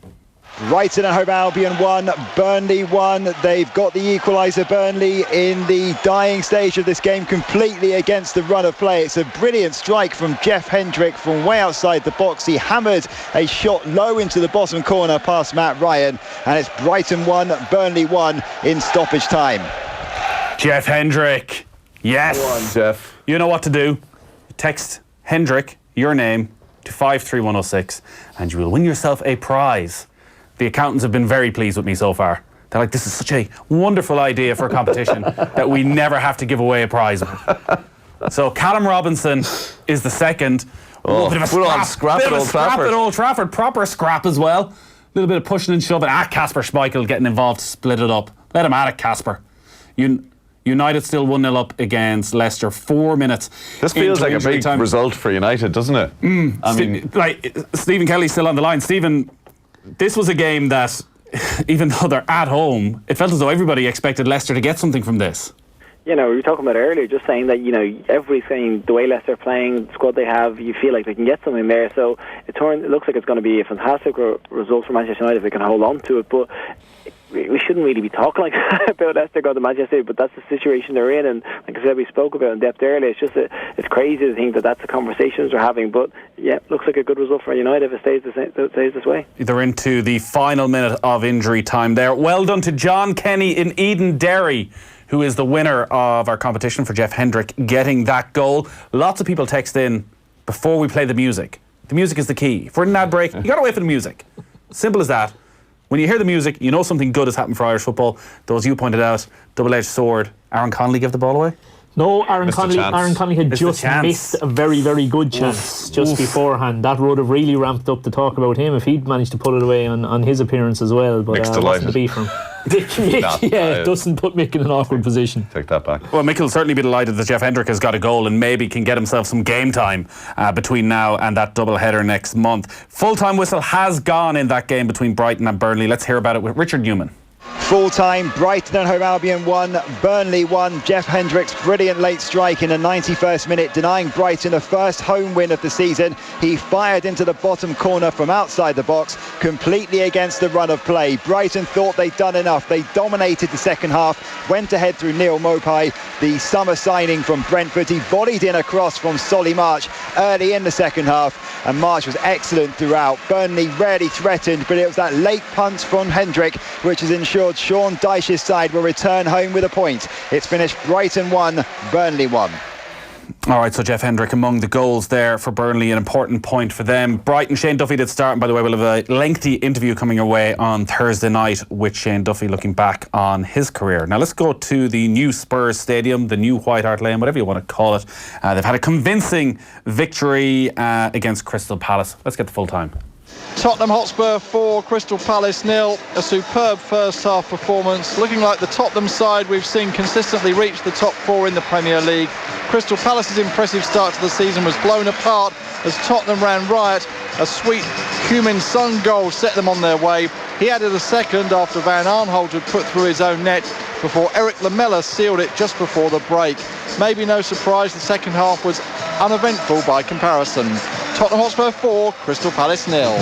Brighton and Hove Albion 1, Burnley 1. They've got the equaliser. Burnley in the dying stage of this game, completely against the run of play. It's a brilliant strike from Jeff Hendrick from way outside the box. He hammered a shot low into the bottom corner past Matt Ryan, and it's Brighton 1, Burnley 1 in stoppage time. Jeff Hendrick. Yes. Go on, Jeff. You know what to do. Text Hendrick, your name, to 53106, and you will win yourself a prize. The accountants have been very pleased with me so far. They're like, this is such a wonderful idea for a competition that we never have to give away a prize. So Callum Robinson is the second. Oh, bit of a scrap at Old Trafford. At Old Trafford. Proper scrap as well. A little bit of pushing and shoving. Casper Schmeichel getting involved to split it up. Let him at it, Casper. United still 1-0 up against Leicester. 4 minutes. This feels like a big result for United, doesn't it? I mean, like Stephen Kelly's still on the line. Stephen, this was a game that, even though they're at home, it felt as though everybody expected Leicester to get something from this. You know, we were talking about it earlier, just saying that, you know, everything, the way Leicester are playing, the squad they have, you feel like they can get something there. So it looks like it's going to be a fantastic result for Manchester United if they can hold on to it. But we shouldn't really be talking like that about Leicester going to Manchester City, but that's the situation they're in, and like I said, we spoke about it in depth earlier. It's just it's crazy to think that that's the conversations we're having. But yeah, looks like a good result for United if it stays this way. They're into the final minute of injury time there. Well done to John Kenny in Eden Derry, who is the winner of our competition for Jeff Hendrick getting that goal. Lots of people text in before we play the music. The music is the key. If we're in an ad break, you got to wait for the music. Simple as that. When you hear the music, you know something good has happened for Irish football. Those you pointed out, double-edged sword. Aaron Connolly gave the ball away? No, Aaron Connolly had just missed a very, very good chance just beforehand. That would have really ramped up the talk about him if he'd managed to put it away on his appearance as well. But it wasn't to be from Mick. It doesn't put Mick in an awkward position. Take that back. Well, Mick will certainly be delighted that Jeff Hendrick has got a goal and maybe can get himself some game time between now and that double header next month. Full-time whistle has gone in that game between Brighton and Burnley. Let's hear about it with Richard Newman. Full-time, Brighton and Hove Albion 1, Burnley 1. Jeff Hendrick's brilliant late strike in the 91st minute, denying Brighton the first home win of the season. He fired into the bottom corner from outside the box, completely against the run of play. Brighton thought they'd done enough. They dominated the second half, went ahead through Neil Mopai, the summer signing from Brentford. He volleyed in a cross from Solly March early in the second half, and March was excellent throughout. Burnley rarely threatened, but it was that late punch from Hendrick which has ensured Sean Dyche's side will return home with a point. It's finished Brighton 1, Burnley 1. All right, so Jeff Hendrick among the goals there for Burnley, an important point for them. Brighton, Shane Duffy did start, and by the way, we'll have a lengthy interview coming your way on Thursday night with Shane Duffy looking back on his career. Now let's go to the new Spurs Stadium, the new White Hart Lane, whatever you want to call it. They've had a convincing victory against Crystal Palace. Let's get the full time. Tottenham Hotspur 4, Crystal Palace 0. A superb first half performance, looking like the Tottenham side we've seen consistently reach the top 4 in the Premier League. Crystal Palace's impressive start to the season was blown apart as Tottenham ran riot. A sweet Heung-min Son goal set them on their way. He added a second after Van Aanholt had put through his own net. before Eric Lamela sealed it just before the break. Maybe no surprise, the second half was uneventful by comparison. Tottenham Hotspur 4, Crystal Palace 0.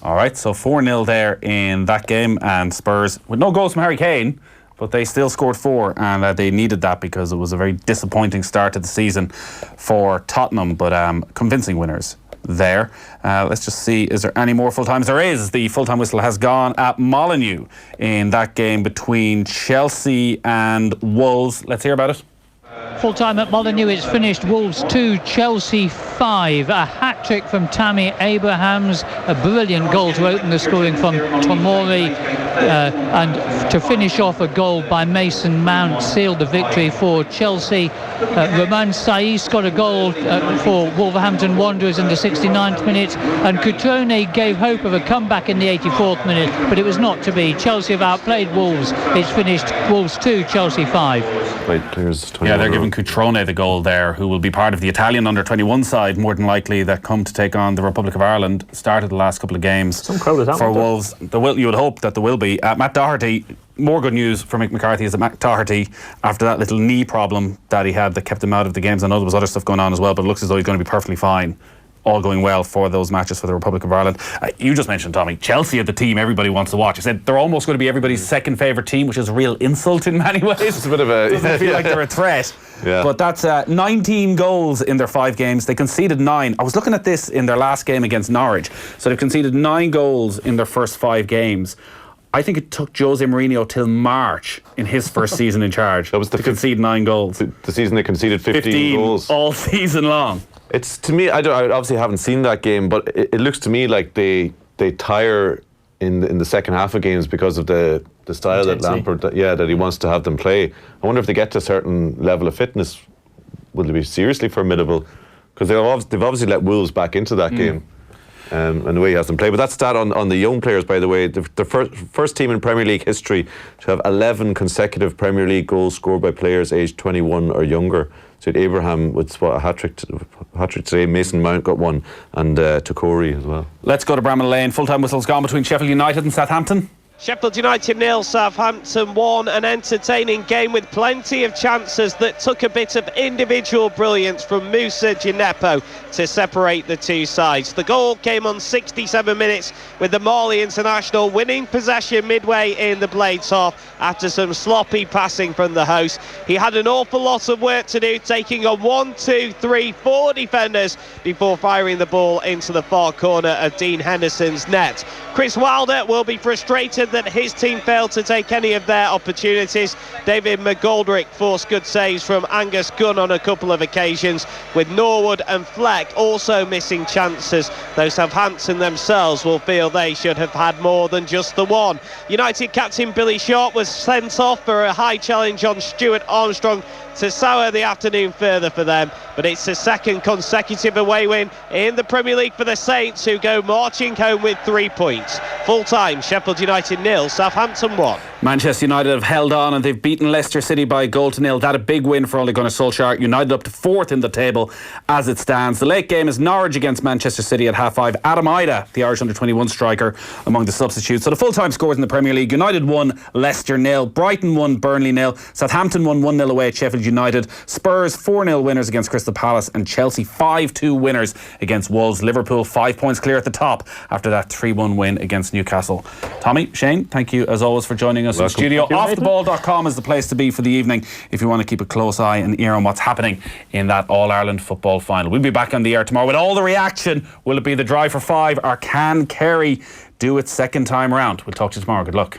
All right, so 4-0 there in that game, and Spurs with no goals from Harry Kane, but they still scored 4, and they needed that because it was a very disappointing start to the season for Tottenham, but convincing winners there. Let's just see, is there any more full times? There is. The full time whistle has gone at Molineux in that game between Chelsea and Wolves. Let's hear about it. Full time at Molineux, it's finished Wolves 2, Chelsea 5. A hat-trick from Tammy Abrahams, a brilliant goal to open the scoring from Tomori, and to finish off a goal by Mason Mount sealed the victory for Chelsea. Roman Saiz got a goal for Wolverhampton Wanderers in the 69th minute, and Cutrone gave hope of a comeback in the 84th minute, but it was not to be. Chelsea have outplayed Wolves. It's finished Wolves 2, Chelsea 5. Yeah, they're giving Cutrone the goal there, who will be part of the Italian under-21 side, more than likely, that come to take on the Republic of Ireland. Started the last couple of games for Wolves. You would hope that there will be. Matt Doherty, more good news for Mick McCarthy is that Matt Doherty, after that little knee problem that he had that kept him out of the games, I know there was other stuff going on as well, but it looks as though he's going to be perfectly fine. All going well for those matches for the Republic of Ireland. You just mentioned, Tommy, Chelsea are the team everybody wants to watch. I said they're almost going to be everybody's second favourite team, which is a real insult in many ways. It's a bit of a... Doesn't feel like they're a threat. Yeah. But that's 19 goals in their 5 games. They conceded 9. I was looking at this in their last game against Norwich. So they've conceded 9 goals in their first 5 games. I think it took Jose Mourinho till March in his first season in charge to concede 9 goals. The season they conceded 15 goals. All season long. It's, to me, I obviously haven't seen that game, but it looks to me like they tire in the second half of games because of the style that Lampard, that he wants to have them play. I wonder if they get to a certain level of fitness, will they be seriously formidable? Because they've obviously let Wolves back into that game. And the way he has them play. But that's stat on the young players, by the way. The first team in Premier League history to have 11 consecutive Premier League goals scored by players aged 21 or younger. So Abraham with a hat-trick today. Mason Mount got one, and Toure as well. Let's go to Bramall Lane. Full-time whistle's gone between Sheffield United and Southampton. Sheffield United 0, Southampton 1. An entertaining game with plenty of chances that took a bit of individual brilliance from Moussa Djenepo to separate the two sides. The goal came on 67 minutes with the Mali international winning possession midway in the Blades half after some sloppy passing from the host. He had an awful lot of work to do, taking on 1, 2, 3, 4 defenders before firing the ball into the far corner of Dean Henderson's net. Chris Wilder will be frustrated that his team failed to take any of their opportunities. David McGoldrick forced good saves from Angus Gunn on a couple of occasions, with Norwood and Fleck also missing chances. Though Southampton themselves will feel they should have had more than just the one. United captain Billy Sharp was sent off for a high challenge on Stuart Armstrong to sour the afternoon further for them, but it's the second consecutive away win in the Premier League for the Saints, who go marching home with 3 points. Full time, Sheffield United 0, Southampton 1. Manchester United have held on and they've beaten Leicester City by 1-0. That a big win for Ole Gunnar Solskjaer. United up to 4th in the table as it stands. The late game is Norwich against Manchester City at 5:30. Adam Ida, the Irish under-21 striker, among the substitutes. So the full-time scores in the Premier League: United 1, Leicester 0, Brighton 1, Burnley 0, Southampton won 1-0 away at Sheffield United, Spurs 4-0 winners against Crystal Palace, and Chelsea 5-2 winners against Wolves. Liverpool 5 points clear at the top after that 3-1 win against Newcastle. Tommy, Shane, thank you as always for joining us in studio. Offtheball.com is the place to be for the evening if you want to keep a close eye and ear on what's happening in that All-Ireland football final. We'll be back on the air tomorrow with all the reaction. Will it be the drive for 5, or can Kerry do it second time round? We'll talk to you tomorrow. Good luck.